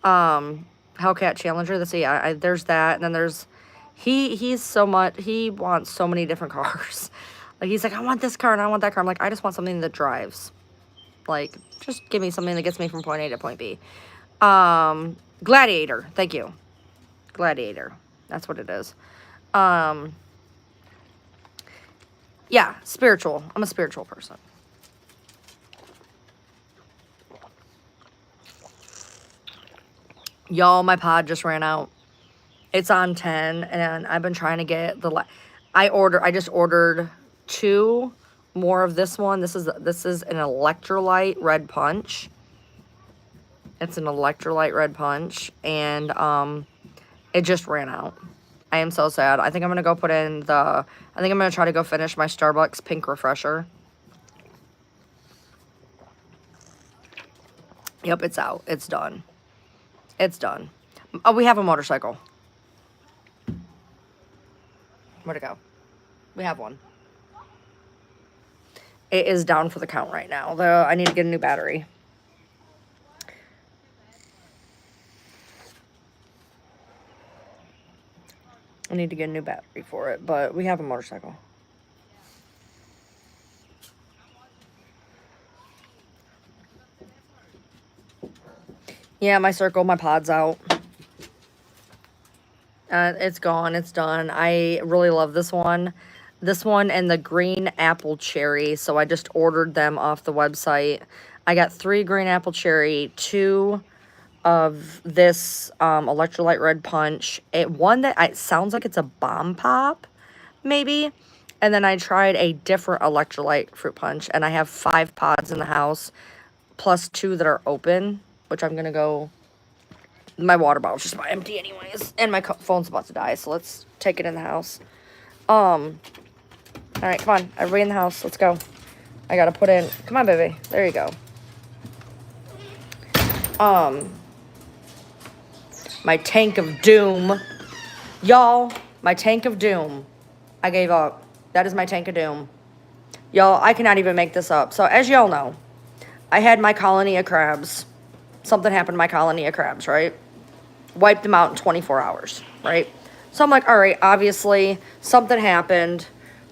Hellcat Challenger, let's see, there's that. And then there's, he wants so many different cars. Like, he's like, I want this car and I want that car. I'm like, I just want something that drives. Like, just give me something that gets me from point A to point B. Gladiator. Thank you. Gladiator. That's what it is. Yeah, spiritual. I'm a spiritual person. Y'all, my pod just ran out. It's on 10, and I've been trying to get I just ordered 2 more of this one. This is an electrolyte red punch. It's an electrolyte red punch, and it just ran out. I am so sad. I think I'm gonna go put in I think I'm gonna try to go finish my Starbucks pink refresher. Yep, it's out. It's done. It's done. Oh, we have a motorcycle. Where'd it go? We have one. It is down for the count right now. Though I need to get a new battery. I need to get a new battery for it, but we have a motorcycle. Yeah, my circle, my pod's out. It's gone. It's done. I really love this one. This one and the green apple cherry. So I just ordered them off the website. I got 3 green apple cherry, 2 of this electrolyte red punch. One that it sounds like it's a bomb pop, maybe. And then I tried a different electrolyte fruit punch. And I have 5 pods in the house, plus 2 that are open, which I'm going to go... My water bottle's just about empty anyways. And my phone's about to die, so let's take it in the house. Alright, come on. Everybody in the house. Let's go. I gotta put in... Come on, baby. There you go. My tank of doom. Y'all, my tank of doom I gave up. That is my tank of doom. Y'all, I cannot even make this up. So as y'all know, I had my colony of crabs. Something happened to my colony of crabs, right? Wiped them out in 24 hours, right? So I'm like, all right, obviously something happened,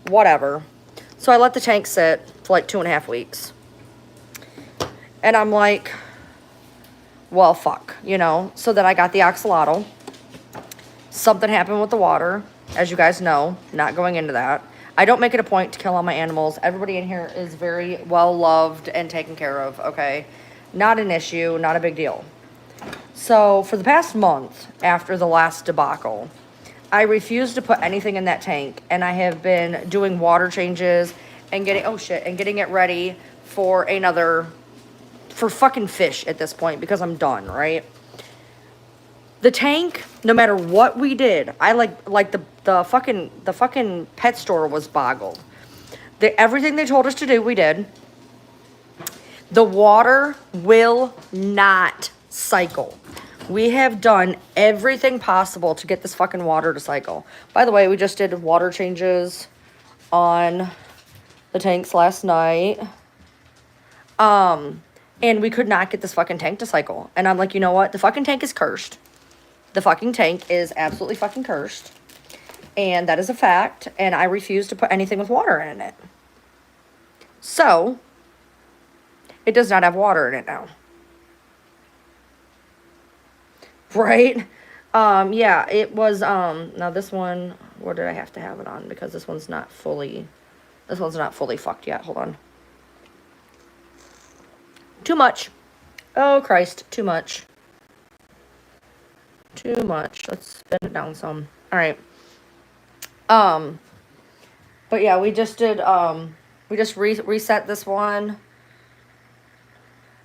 whatever. So I let the tank sit for like 2.5 weeks. And I'm like, well, fuck, you know? So then I got the axolotl. Something happened with the water, as you guys know, not going into that. I don't make it a point to kill all my animals. Everybody in here is very well loved and taken care of, okay? Not an issue, not a big deal. So for the past month, after the last debacle, I refuse to put anything in that tank, and I have been doing water changes and getting it ready for fucking fish at this point because I'm done, right? The tank, no matter what we did, I like the fucking pet store was boggled. Everything they told us to do, we did. The water will not cycle. We have done everything possible to get this fucking water to cycle. By the way, we just did water changes on the tanks last night. And we could not get this fucking tank to cycle. And I'm like, you know what? The fucking tank is cursed. The fucking tank is absolutely fucking cursed. And that is a fact. And I refuse to put anything with water in it. So, it does not have water in it now. Right? Yeah, it was, now this one, where did I have to have it on? Because this one's not fully fucked yet. Hold on. Too much. Oh, Christ. Too much. Too much. Let's spin it down some. All right. But yeah, we just did, we just reset this one.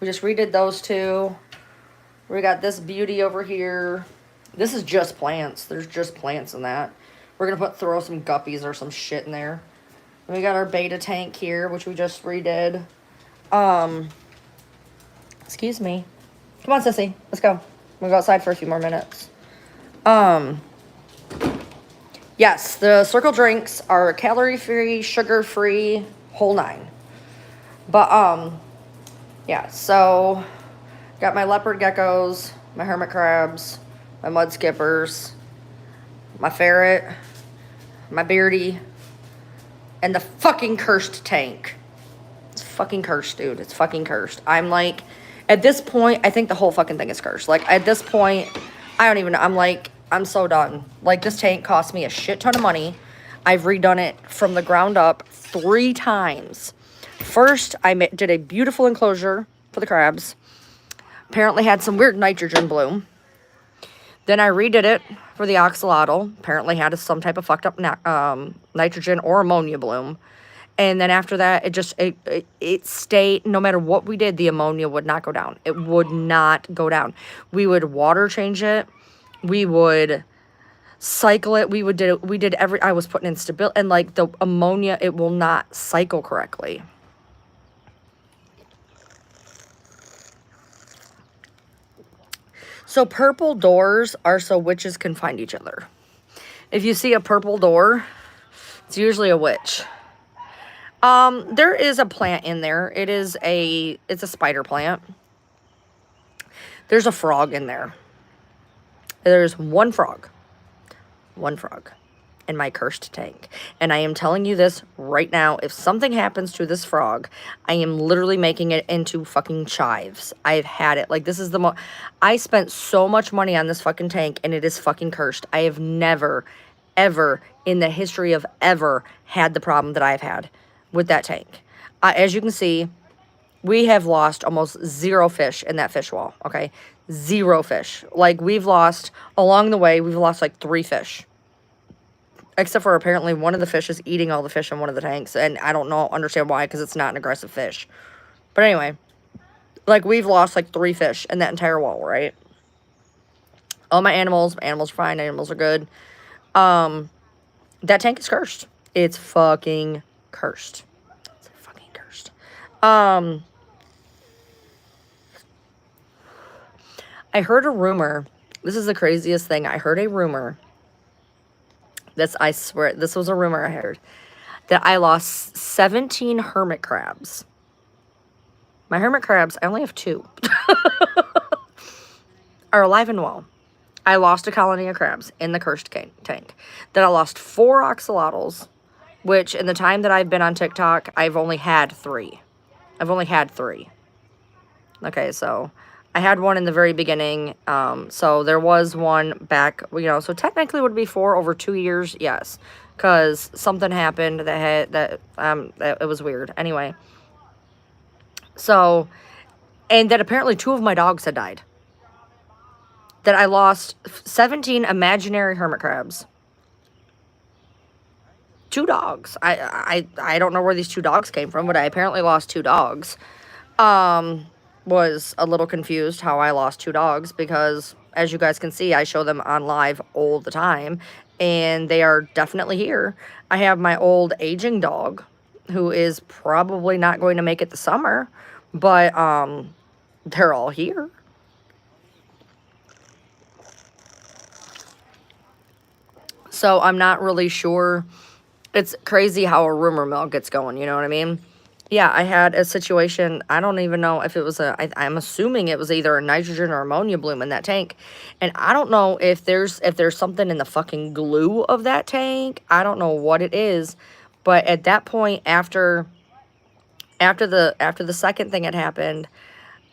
We just redid those two. We got this beauty over here. This is just plants. There's just plants in that. We're going to throw some guppies or some shit in there. And we got our beta tank here, which we just redid. Excuse me. Come on, sissy. Let's go. We'll go outside for a few more minutes. Yes, the Circle drinks are calorie-free, sugar-free, whole nine. But, yeah, so got my leopard geckos, my hermit crabs, my mud skippers, my ferret, my beardy, and the fucking cursed tank. It's fucking cursed, dude. It's fucking cursed. I'm like, at this point, I think the whole fucking thing is cursed. Like, at this point, I don't even know. I'm like, I'm so done. Like, this tank cost me a shit ton of money. I've redone it from the ground up 3 times. First, I did a beautiful enclosure for the crabs. Apparently had some weird nitrogen bloom. Then I redid it for the axolotl. Apparently had some type of fucked up nitrogen or ammonia bloom. And then after that, it stayed, no matter what we did, the ammonia would not go down. It would not go down. We would water change it. We would cycle it. I was putting in stability, and like the ammonia, it will not cycle correctly. So purple doors are so witches can find each other. If you see a purple door, it's usually a witch. There is a plant in there. It's a spider plant. There's a frog in there. There's one frog in my cursed tank. And I am telling you this right now. If something happens to this frog, I am literally making it into fucking chives. I've had it. Like, this is I spent so much money on this fucking tank, and it is fucking cursed. I have never, ever in the history of ever had the problem that I've had with that tank. As you can see, we have lost almost 0 fish in that fish wall, okay? 0 fish. Like, along the way, we've lost like 3 fish. Except for apparently one of the fish is eating all the fish in one of the tanks. And I don't understand why, because it's not an aggressive fish. But anyway, like, we've lost like 3 fish in that entire wall, right? All my animals are fine, animals are good. That tank is cursed. It's fucking cursed. It's fucking cursed. I heard a rumor. This is the craziest thing. I heard a rumor This, I swear, this was a rumor I heard, that I lost 17 hermit crabs. My hermit crabs, I only have 2, are alive and well. I lost a colony of crabs in the cursed tank. Then I lost 4 axolotls, which in the time that I've been on TikTok, I've only had 3. I've only had 3. Okay, so I had one in the very beginning. So there was one back, you know, so technically it would be 4 over 2 years, yes. Because something happened that it was weird. Anyway. So, and that apparently 2 of my dogs had died. That I lost 17 imaginary hermit crabs. 2 dogs. I don't know where these 2 dogs came from, but I apparently lost 2 dogs. Was a little confused how I lost 2 dogs because, as you guys can see, I show them on live all the time, and they are definitely here. I have my old aging dog, who is probably not going to make it the summer, but they're all here. So I'm not really sure. It's crazy how a rumor mill gets going, you know what I mean? Yeah, I had a situation, I don't even know if it was I'm assuming it was either a nitrogen or ammonia bloom in that tank. And I don't know if there's something in the fucking glue of that tank. I don't know what it is. But at that point, after the second thing had happened,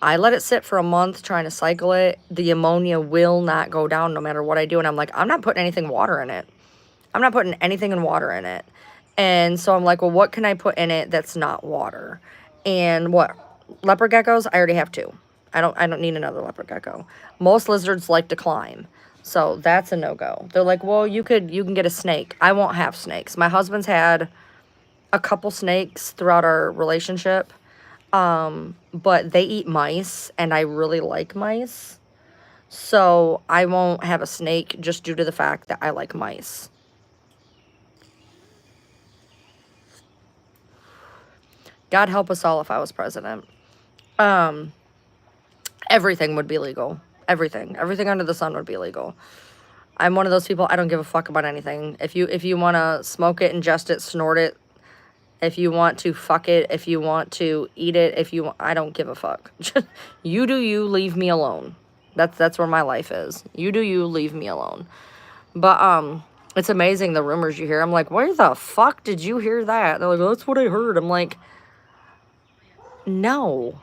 I let it sit for a month trying to cycle it. The ammonia will not go down no matter what I do. And I'm like, I'm not putting anything water in it. I'm not putting anything in water in it. And so I'm like, well, what can I put in it that's not water? And what? Leopard geckos? I already have 2. I don't need another leopard gecko. Most lizards like to climb. So that's a no-go. They're like, well, you can get a snake. I won't have snakes. My husband's had a couple snakes throughout our relationship. But they eat mice, and I really like mice. So I won't have a snake just due to the fact that I like mice. God help us all if I was president. Everything would be legal. Everything under the sun would be legal. I'm one of those people, I don't give a fuck about anything. If you want to smoke it, ingest it, snort it, if you want to fuck it, if you want to eat it, I don't give a fuck. You do you, leave me alone. That's where my life is. You do you, leave me alone. But it's amazing the rumors you hear. I'm like, where the fuck did you hear that? They're like, oh, that's what I heard. I'm like, no.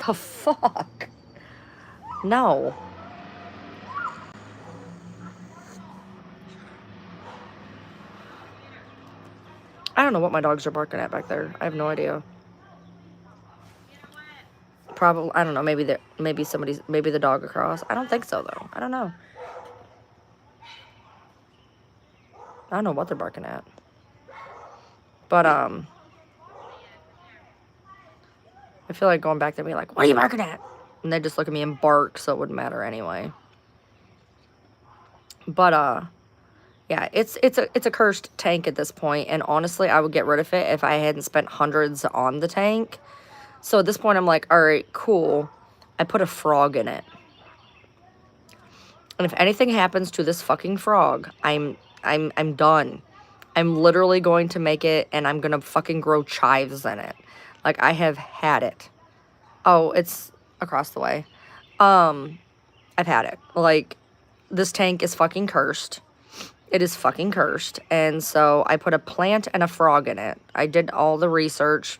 The fuck? No. I don't know what my dogs are barking at back there. I have no idea. Probably, I don't know, maybe the dog across. I don't think so, though. I don't know. I don't know what they're barking at. But, I feel like going back there and being like, what are you barking at? And they just look at me and bark, so it wouldn't matter anyway. But, yeah, it's a cursed tank at this point, and honestly, I would get rid of it if I hadn't spent hundreds on the tank. So at this point, I'm like, all right, cool. I put a frog in it. And if anything happens to this fucking frog, I'm done. I'm literally going to make it, and I'm gonna fucking grow chives in it. Like, I have had it. Oh, it's across the way. I've had it. Like, this tank is fucking cursed. It is fucking cursed. And so I put a plant and a frog in it. I did all the research.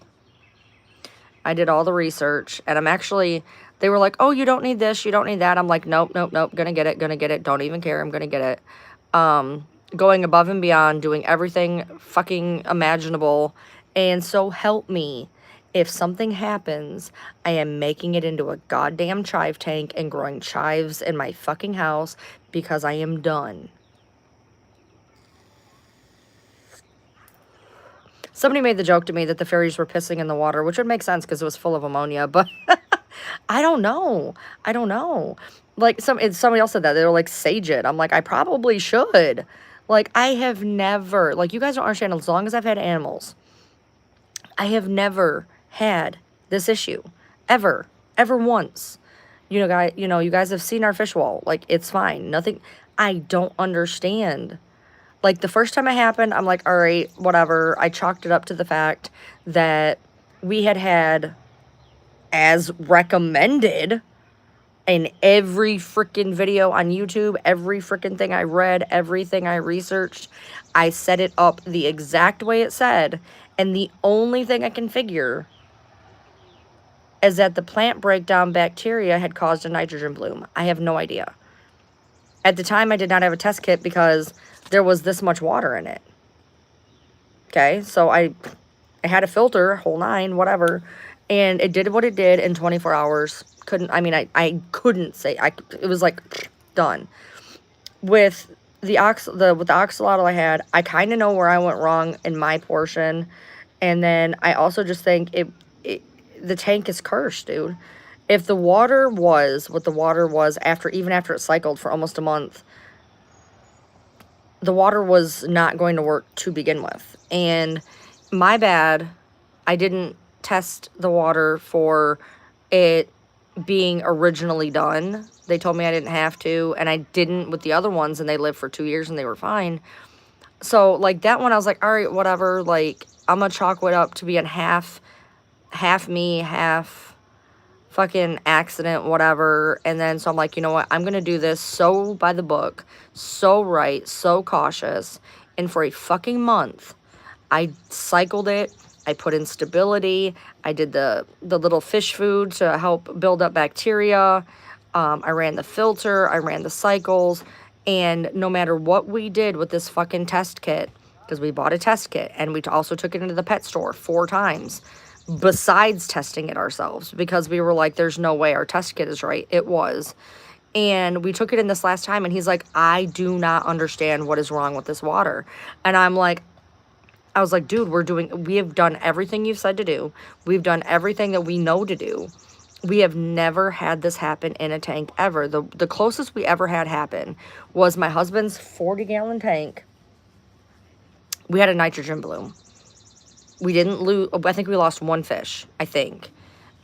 And I'm actually, they were like, oh, you don't need this, you don't need that. I'm like, nope, gonna get it, don't even care, I'm gonna get it. Going above and beyond, doing everything fucking imaginable. And so help me, if something happens, I am making it into a goddamn chive tank and growing chives in my fucking house because I am done. Somebody made the joke to me that the fairies were pissing in the water, which would make sense because it was full of ammonia, but I don't know. Like, somebody else said that. They were like, sage it. I'm like, I probably should. Like, I have never, like, you guys don't understand, as long as I've had animals, I have never had this issue. Ever once. You guys have seen our fish wall. Like, it's fine. Nothing. I don't understand. Like, the first time it happened, I'm like, all right, whatever. I chalked it up to the fact that we had, as recommended, in every freaking video on YouTube, every freaking thing I read, everything I researched, I set it up the exact way it said. And the only thing I can figure is that the plant breakdown bacteria had caused a nitrogen bloom. I have no idea. At the time, I did not have a test kit because there was this much water in it. Okay, so I had a filter, whole nine, whatever, and it did what it did in 24 hours. I couldn't say, it was like, done. With the axolotl I had, I kind of know where I went wrong in my portion, and then I also just think the tank is cursed, dude. If the water was what the water was even after it cycled for almost a month, the water was not going to work to begin with. And my bad, I didn't test the water for it being originally done. They told me I didn't have to, and I didn't with the other ones, and they lived for 2 years and they were fine. So, like, that one, I was like, all right, whatever. Like, I'm gonna chalk it up to being half me, half fucking accident, whatever. And then, so I'm like, you know what? I'm gonna do this so by the book, so right, so cautious. And for a fucking month, I cycled it. I put in stability. I did the little fish food to help build up bacteria. I ran the filter. I ran the cycles. And no matter what we did with this fucking test kit, because we bought a test kit and we also took it into the pet store 4 times, besides testing it ourselves, because we were like, there's no way our test kit is right. It was. And we took it in this last time, and he's like, I do not understand what is wrong with this water. And I was like, dude, we have done everything you've said to do. We've done everything that we know to do. We have never had this happen in a tank ever. The closest we ever had happen was my husband's 40-gallon tank. We had a nitrogen bloom. We didn't lose, I think we lost 1 fish, I think.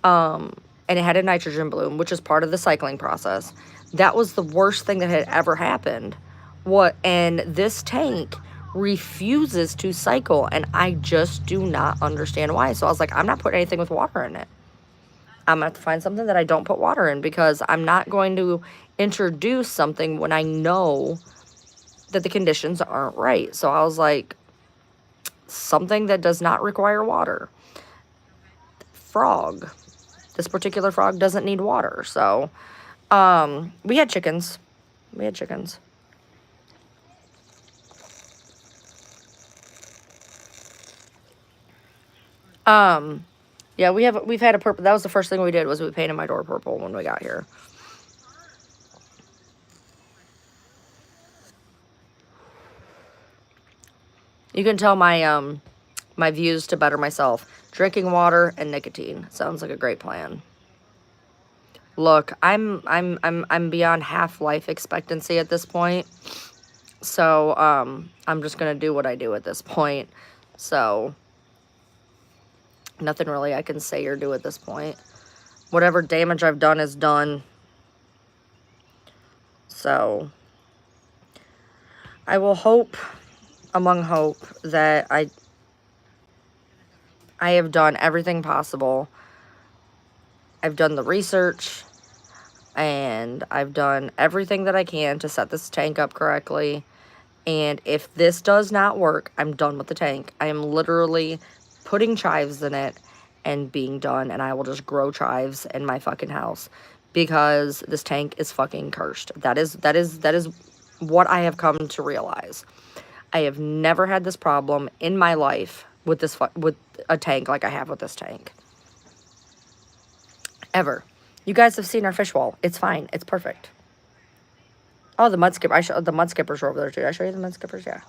And it had a nitrogen bloom, which is part of the cycling process. That was the worst thing that had ever happened. And this tank refuses to cycle, and I just do not understand why. So I was like, I'm not putting anything with water in it. I'm gonna have to find something that I don't put water in, because I'm not going to introduce something when I know that the conditions aren't right. So I was like, something that does not require water. Frog. This particular frog doesn't need water. So we had chickens. Yeah, we've had a purple. That was the first thing we did, was we painted my door purple when we got here. You can tell my my views to better myself. Drinking water and nicotine sounds like a great plan. Look, I'm beyond half life expectancy at this point. So I'm just gonna do what I do at this point. So nothing really I can say or do at this point. Whatever damage I've done is done. So I will hope, among hope, that I have done everything possible. I've done the research, and I've done everything that I can to set this tank up correctly. And if this does not work, I'm done with the tank. I am literally putting chives in it and being done, and I will just grow chives in my fucking house, because this tank is fucking cursed. That is what I have come to realize. I have never had this problem in my life with a tank like I have with this tank. Ever. You guys have seen our fish wall. It's fine. It's perfect. Oh, the mud skipper. The mud skippers are over there too. Did I show you the mud skippers? Yeah.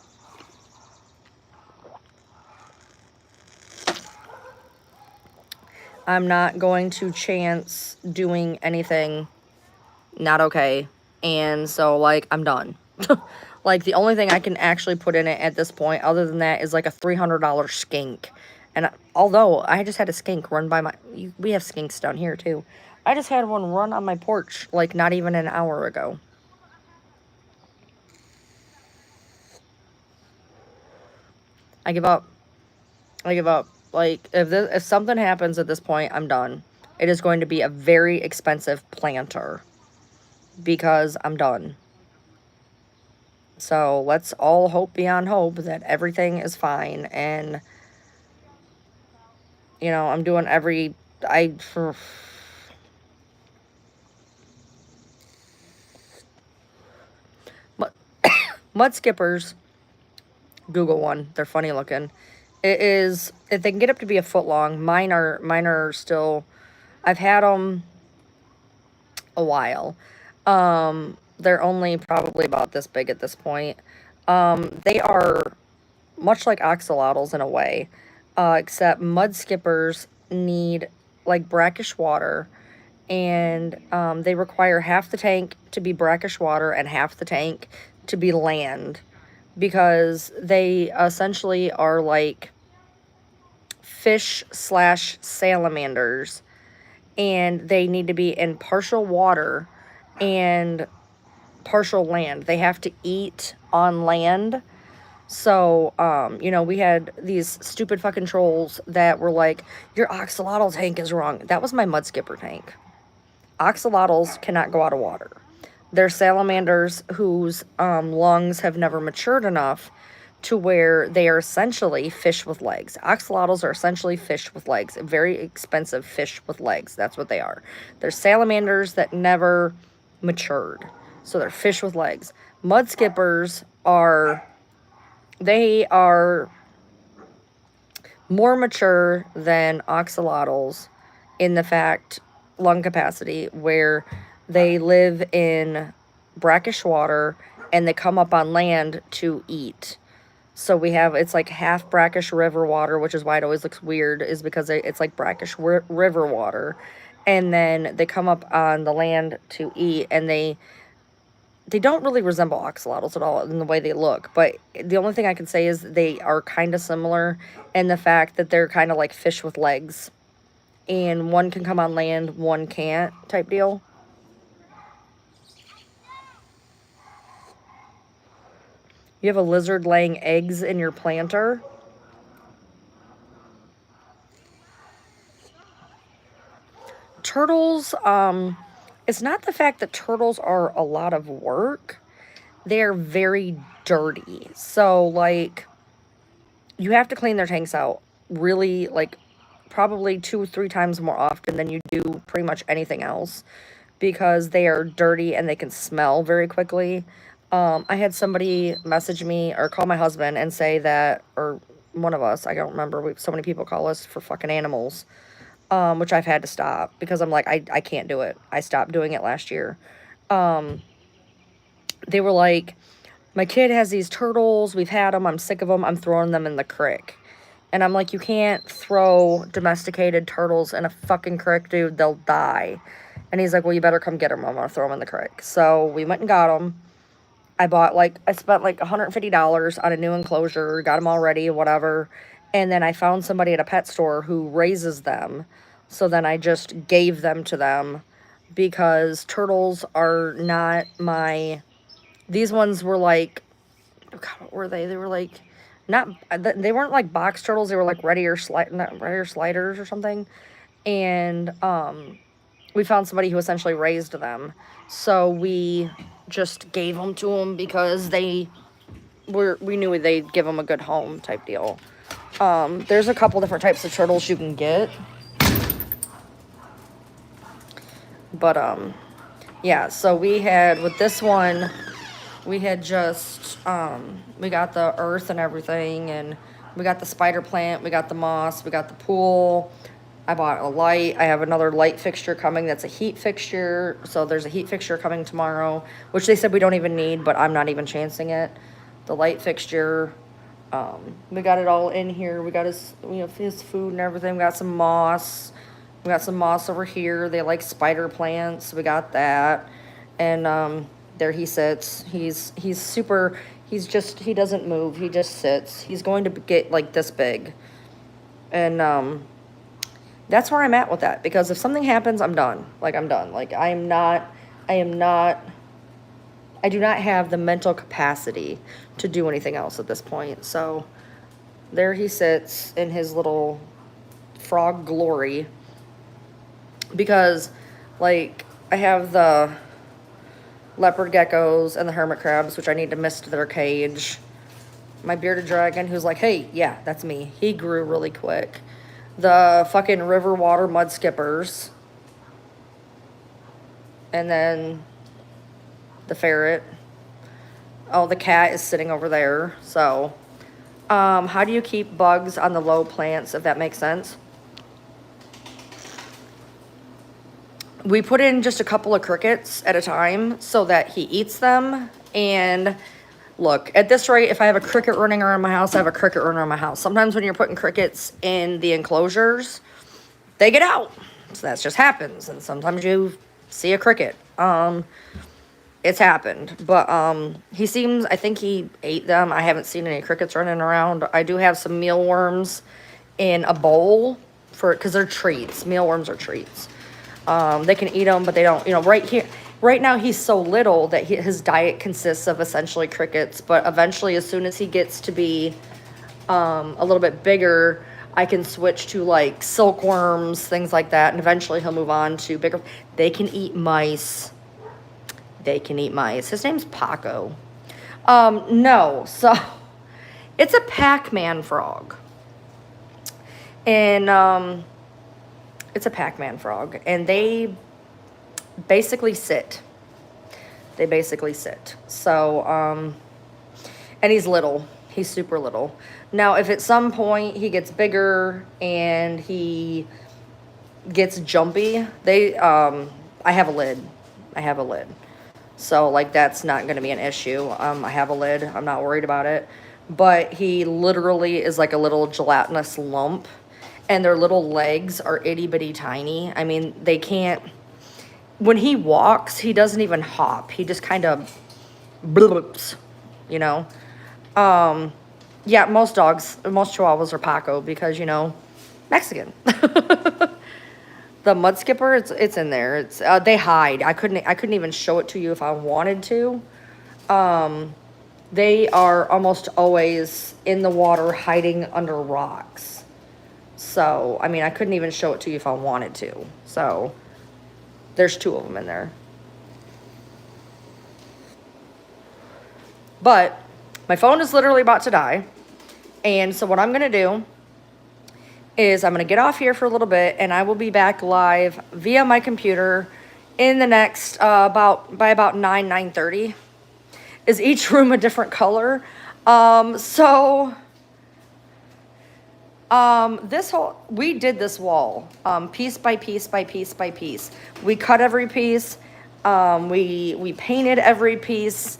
I'm not going to chance doing anything not okay. And so, like, I'm done. Like, the only thing I can actually put in it at this point, other than that, is like a $300 skink. And although I just had a skink run by we have skinks down here too. I just had one run on my porch, like, not even an hour ago. I give up. I give up. Like, if something happens at this point, I'm done. It is going to be a very expensive planter because I'm done. So let's all hope beyond hope that everything is fine. And, you know, I'm doing every. I. For, mud skippers, Google one. They're funny looking. It is, if they can get up to be a foot long. Mine are still. I've had them a while. They're only probably about this big at this point. They are much like axolotls in a way, except mud skippers need like brackish water, and they require half the tank to be brackish water and half the tank to be land, because they essentially are like fish slash salamanders, and they need to be in partial water and partial land. They have to eat on land. So, you know, we had these stupid fucking trolls that were like, your axolotl tank is wrong. That was my mud skipper tank. Axolotls cannot go out of water. They're salamanders whose lungs have never matured enough to where they are essentially fish with legs. Axolotls are essentially fish with legs. Very expensive fish with legs. That's what they are. They're salamanders that never matured. So they're fish with legs. Mud skippers are, they are more mature than axolotls in the fact, lung capacity, where they live in brackish water and they come up on land to eat. So we have, it's like half brackish river water, which is why it always looks weird, is because it's like brackish river water. And then they come up on the land to eat, and they don't really resemble axolotls at all in the way they look, but the only thing I can say is they are kind of similar in the fact that they're kind of like fish with legs, and one can come on land, one can't, type deal. You have a lizard laying eggs in your planter. Turtles, it's not the fact that turtles are a lot of work. They're very dirty. So, like, you have to clean their tanks out really, like, probably 2 or 3 times more often than you do pretty much anything else, because they are dirty and they can smell very quickly. I had somebody message me or call my husband and say that, or one of us, I don't remember, so many people call us for fucking animals, which I've had to stop because I'm like, I can't do it. I stopped doing it last year. They were like, my kid has these turtles, we've had them, I'm sick of them, I'm throwing them in the creek. And I'm like, you can't throw domesticated turtles in a fucking creek, dude. They'll die. And he's like, well, you better come get them. I'm going to throw them in the creek. So we went and got them. I spent like $150 on a new enclosure, got them all ready, whatever. And then I found somebody at a pet store who raises them. So then I just gave them to them, because turtles are not my, these ones were like, oh God, what were they? They were like, not, they weren't like box turtles. They were like Red Ear sliders or something. And we found somebody who essentially raised them. So we just gave them to them because we knew they'd give them a good home type deal. There's a couple different types of turtles you can get. But yeah, so we had, with this one, we had just, we got the earth and everything, and we got the spider plant, we got the moss, we got the pool. I bought a light. I have another light fixture coming that's a heat fixture. So there's a heat fixture coming tomorrow, which they said we don't even need, but I'm not even chancing it. The light fixture. We got it all in here. We got his food and everything. We got some moss. We got some moss over here. They like spider plants. We got that. And there he sits. He's super, he doesn't move. He just sits. He's going to get like this big. And that's where I'm at with that, because if something happens, I'm done. Like, I'm done. Like, I do not have the mental capacity to do anything else at this point. So There he sits in his little frog glory. Because, like, I have the leopard geckos and the hermit crabs, which I need to mist their cage. My bearded dragon, who's like, hey, yeah, that's me. He grew really quick. The fucking river water mud skippers. And then the ferret. Oh, the cat is sitting over there. So, how do you keep bugs on the low plants, if that makes sense? We put in just a couple of crickets at a time so that he eats them. And look, at this rate, if I have a cricket running around my house, I have a cricket running around my house. Sometimes when you're putting crickets in the enclosures, they get out. So that just happens. And sometimes you see a cricket. It's happened. But he seems, I think he ate them. I haven't seen any crickets running around. I do have some mealworms in a bowl because they're treats. Mealworms are treats. They can eat them, but they don't, right now he's so little that his diet consists of essentially crickets, but eventually as soon as he gets to be, a little bit bigger, I can switch to like silkworms, things like that. And eventually he'll move on to bigger, they can eat mice. His name's Paco. No, so it's a Pac-Man frog. And, it's a Pac-Man frog, and they basically sit. So, and he's little. He's super little. Now, if at some point he gets bigger and he gets jumpy, I have a lid. So, like, that's not going to be an issue. I have a lid. I'm not worried about it. But he literally is like a little gelatinous lump. And their little legs are itty bitty tiny. I mean, they can't, when he walks, he doesn't even hop. He just kind of bloops, Yeah, most Chihuahuas are Paco because, Mexican. The mud skipper, it's in there. It's they hide. I couldn't even show it to you if I wanted to. They are almost always in the water hiding under rocks. So, I mean, I couldn't even show it to you if I wanted to. So, there's 2 of them in there. But, my phone is literally about to die. And so what I'm going to do is I'm going to get off here for a little bit. And I will be back live via my computer in the next, by about 9:30. Is each room a different color? We did this wall, piece by piece by piece by piece. We cut every piece, we painted every piece,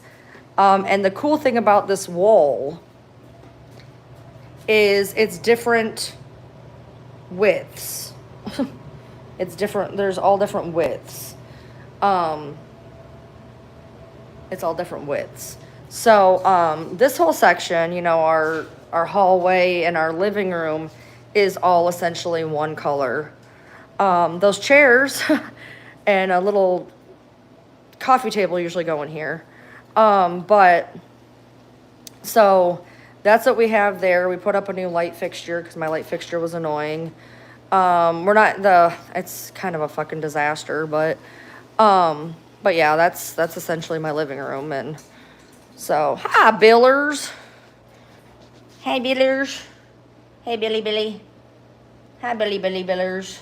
and the cool thing about this wall is it's different widths. There's all different widths. It's all different widths. So, this whole section, our hallway and our living room is all essentially one color. Those chairs and a little coffee table usually go in here. But so that's what we have there. We put up a new light fixture because my light fixture was annoying. It's kind of a fucking disaster, but yeah, that's essentially my living room. And so, hi, Billers. Hey, Billers. Hey, Billy. Hi, Billers.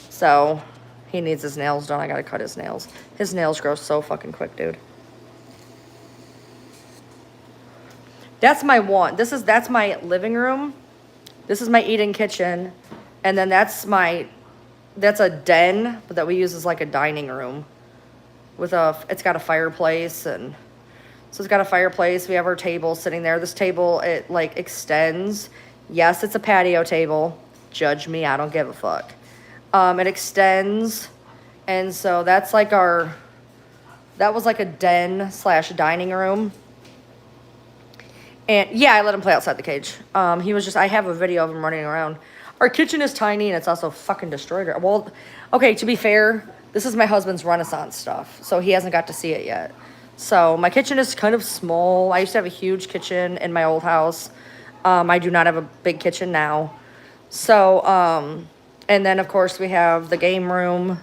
So, he needs his nails done. I gotta cut his nails. His nails grow so fucking quick, dude. That's my one. That's my living room. This is my eating kitchen. And then that's a den that we use as like a dining room. It's got a fireplace, and so it's got a fireplace. We have our table sitting there. This table, it like extends. Yes, it's a patio table. Judge me, I don't give a fuck. It extends, and so that's like that was like a den / dining room. And yeah, I let him play outside the cage. I have a video of him running around. Our kitchen is tiny, and it's also fucking destroyed. Well, okay, to be fair, this is my husband's Renaissance stuff, so he hasn't got to see it yet. So my kitchen is kind of small. I used to have a huge kitchen in my old house. I do not have a big kitchen now. So, and then of course we have the game room,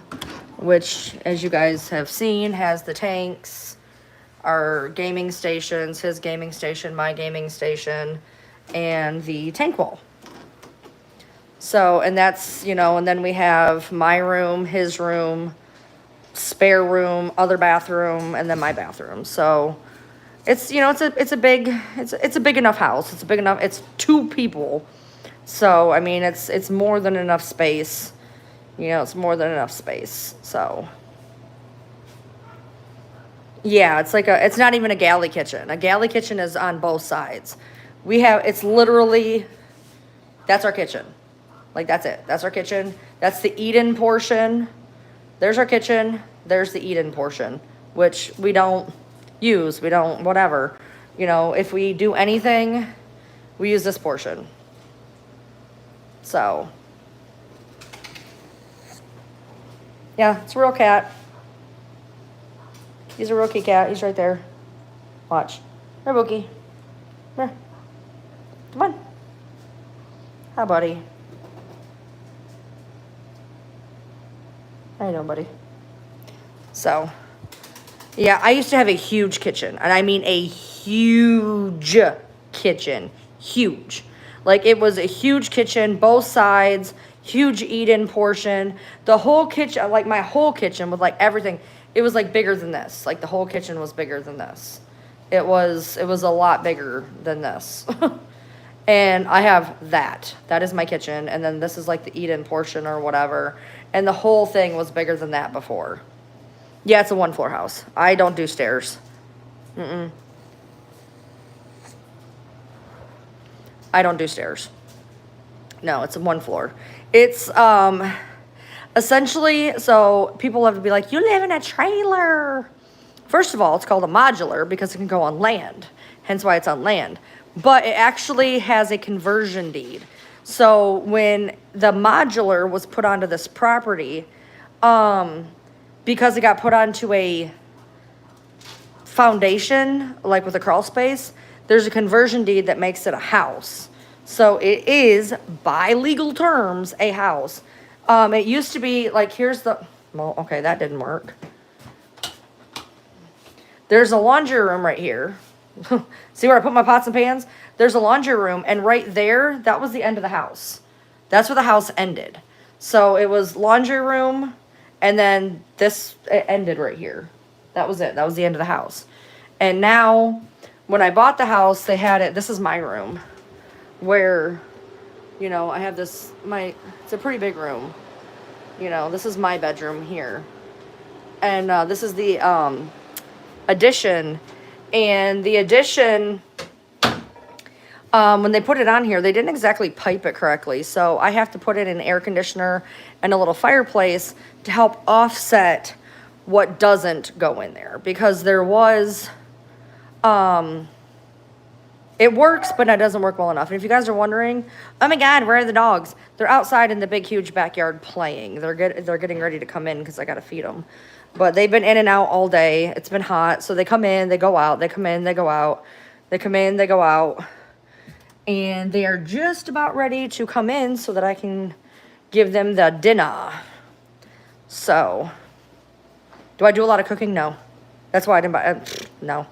which as you guys have seen has the tanks, our gaming stations, his gaming station, my gaming station, and the tank wall. So, and that's, you know, and then we have my room, his room, spare room, other bathroom, and then my bathroom. So it's, you know, it's a big enough house. It's big enough. It's 2 people. So, I mean, it's more than enough space. You know, it's more than enough space. So, yeah, it's not even a galley kitchen. A galley kitchen is on both sides. It's literally, that's our kitchen. Like, that's it. That's our kitchen. That's the eat-in portion. There's our kitchen. There's the eat-in portion, which we don't use. We don't, whatever. You know, if we do anything, we use this portion. So, yeah, it's a real cat. He's a real kitty cat. He's right there. Watch. Here, Bookie. Come here. Come on. Hi, buddy. How you doing, buddy? So, yeah, I used to have a huge kitchen. And I mean a huge kitchen. Huge. Like, it was a huge kitchen, both sides, huge eat-in portion. The whole kitchen, like, my whole kitchen with, like, everything, it was, like, bigger than this. Like, the whole kitchen was bigger than this. It was a lot bigger than this. And I have that. That is my kitchen. And then this is, like, the eat-in portion or whatever. And the whole thing was bigger than that before. Yeah, it's a 1-floor house. I don't do stairs. I don't do stairs. No, it's a 1 floor. It's essentially, so people have to be like, you live in a trailer. First of all, it's called a modular because it can go on land, hence why it's on land. But it actually has a conversion deed. So when the modular was put onto this property, because it got put onto a foundation, like with a crawl space, there's a conversion deed that makes it a house. So it is, by legal terms, a house. It used to be, like, well, okay, that didn't work. There's a laundry room right here. See where I put my pots and pans? There's a laundry room, and right there, that was the end of the house. That's where the house ended. So it was laundry room, and then it ended right here. That was it. That was the end of the house. And now, when I bought the house, they had it, this is my room, where, you know, I have this, it's a pretty big room. You know, this is my bedroom here. And this is the addition. And the addition, when they put it on here, they didn't exactly pipe it correctly. So I have to put in an air conditioner and a little fireplace to help offset what doesn't go in there. Because there was, it works, but it doesn't work well enough. And if you guys are wondering, oh my God, where are the dogs? They're outside in the big, huge backyard playing. They're getting ready to come in because I got to feed them. But they've been in and out all day. It's been hot. So they come in, they go out. They come in, they go out. They come in, they go out. And they are just about ready to come in so that I can give them the dinner. So, do I do a lot of cooking? No. That's why I didn't buy no.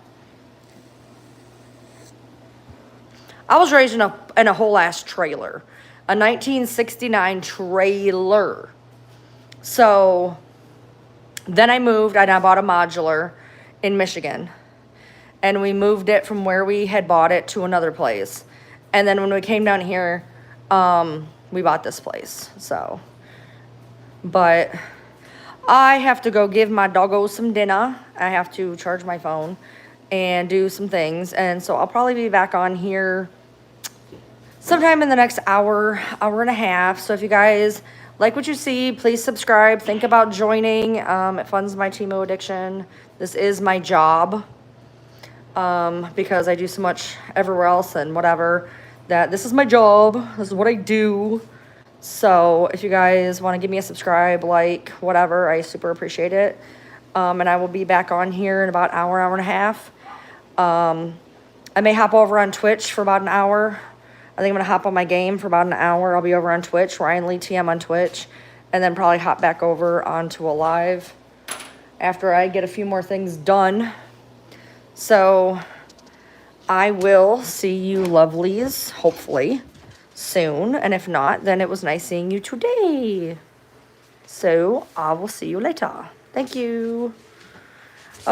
I was raised in a whole ass trailer. A 1969 trailer. So, then I moved and I bought a modular in Michigan. And we moved it from where we had bought it to another place. And then when we came down here, we bought this place. So, but I have to go give my doggo some dinner. I have to charge my phone and do some things. And so I'll probably be back on here sometime in the next hour and a half. So if you guys like what you see, please subscribe. Think about joining. It funds my Temu addiction. This is my job. Because I do so much everywhere else and whatever, that this is my job. This is what I do. So if you guys want to give me a subscribe, like, whatever, I super appreciate it. And I will be back on here in about an hour, hour and a half. I may hop over on Twitch for about an hour. I think I'm going to hop on my game for about an hour. I'll be over on Twitch, Ryan Lee TM on Twitch, and then probably hop back over onto a live after I get a few more things done. So I will see you lovelies, hopefully, soon. And if not, then it was nice seeing you today. So I will see you later. Thank you.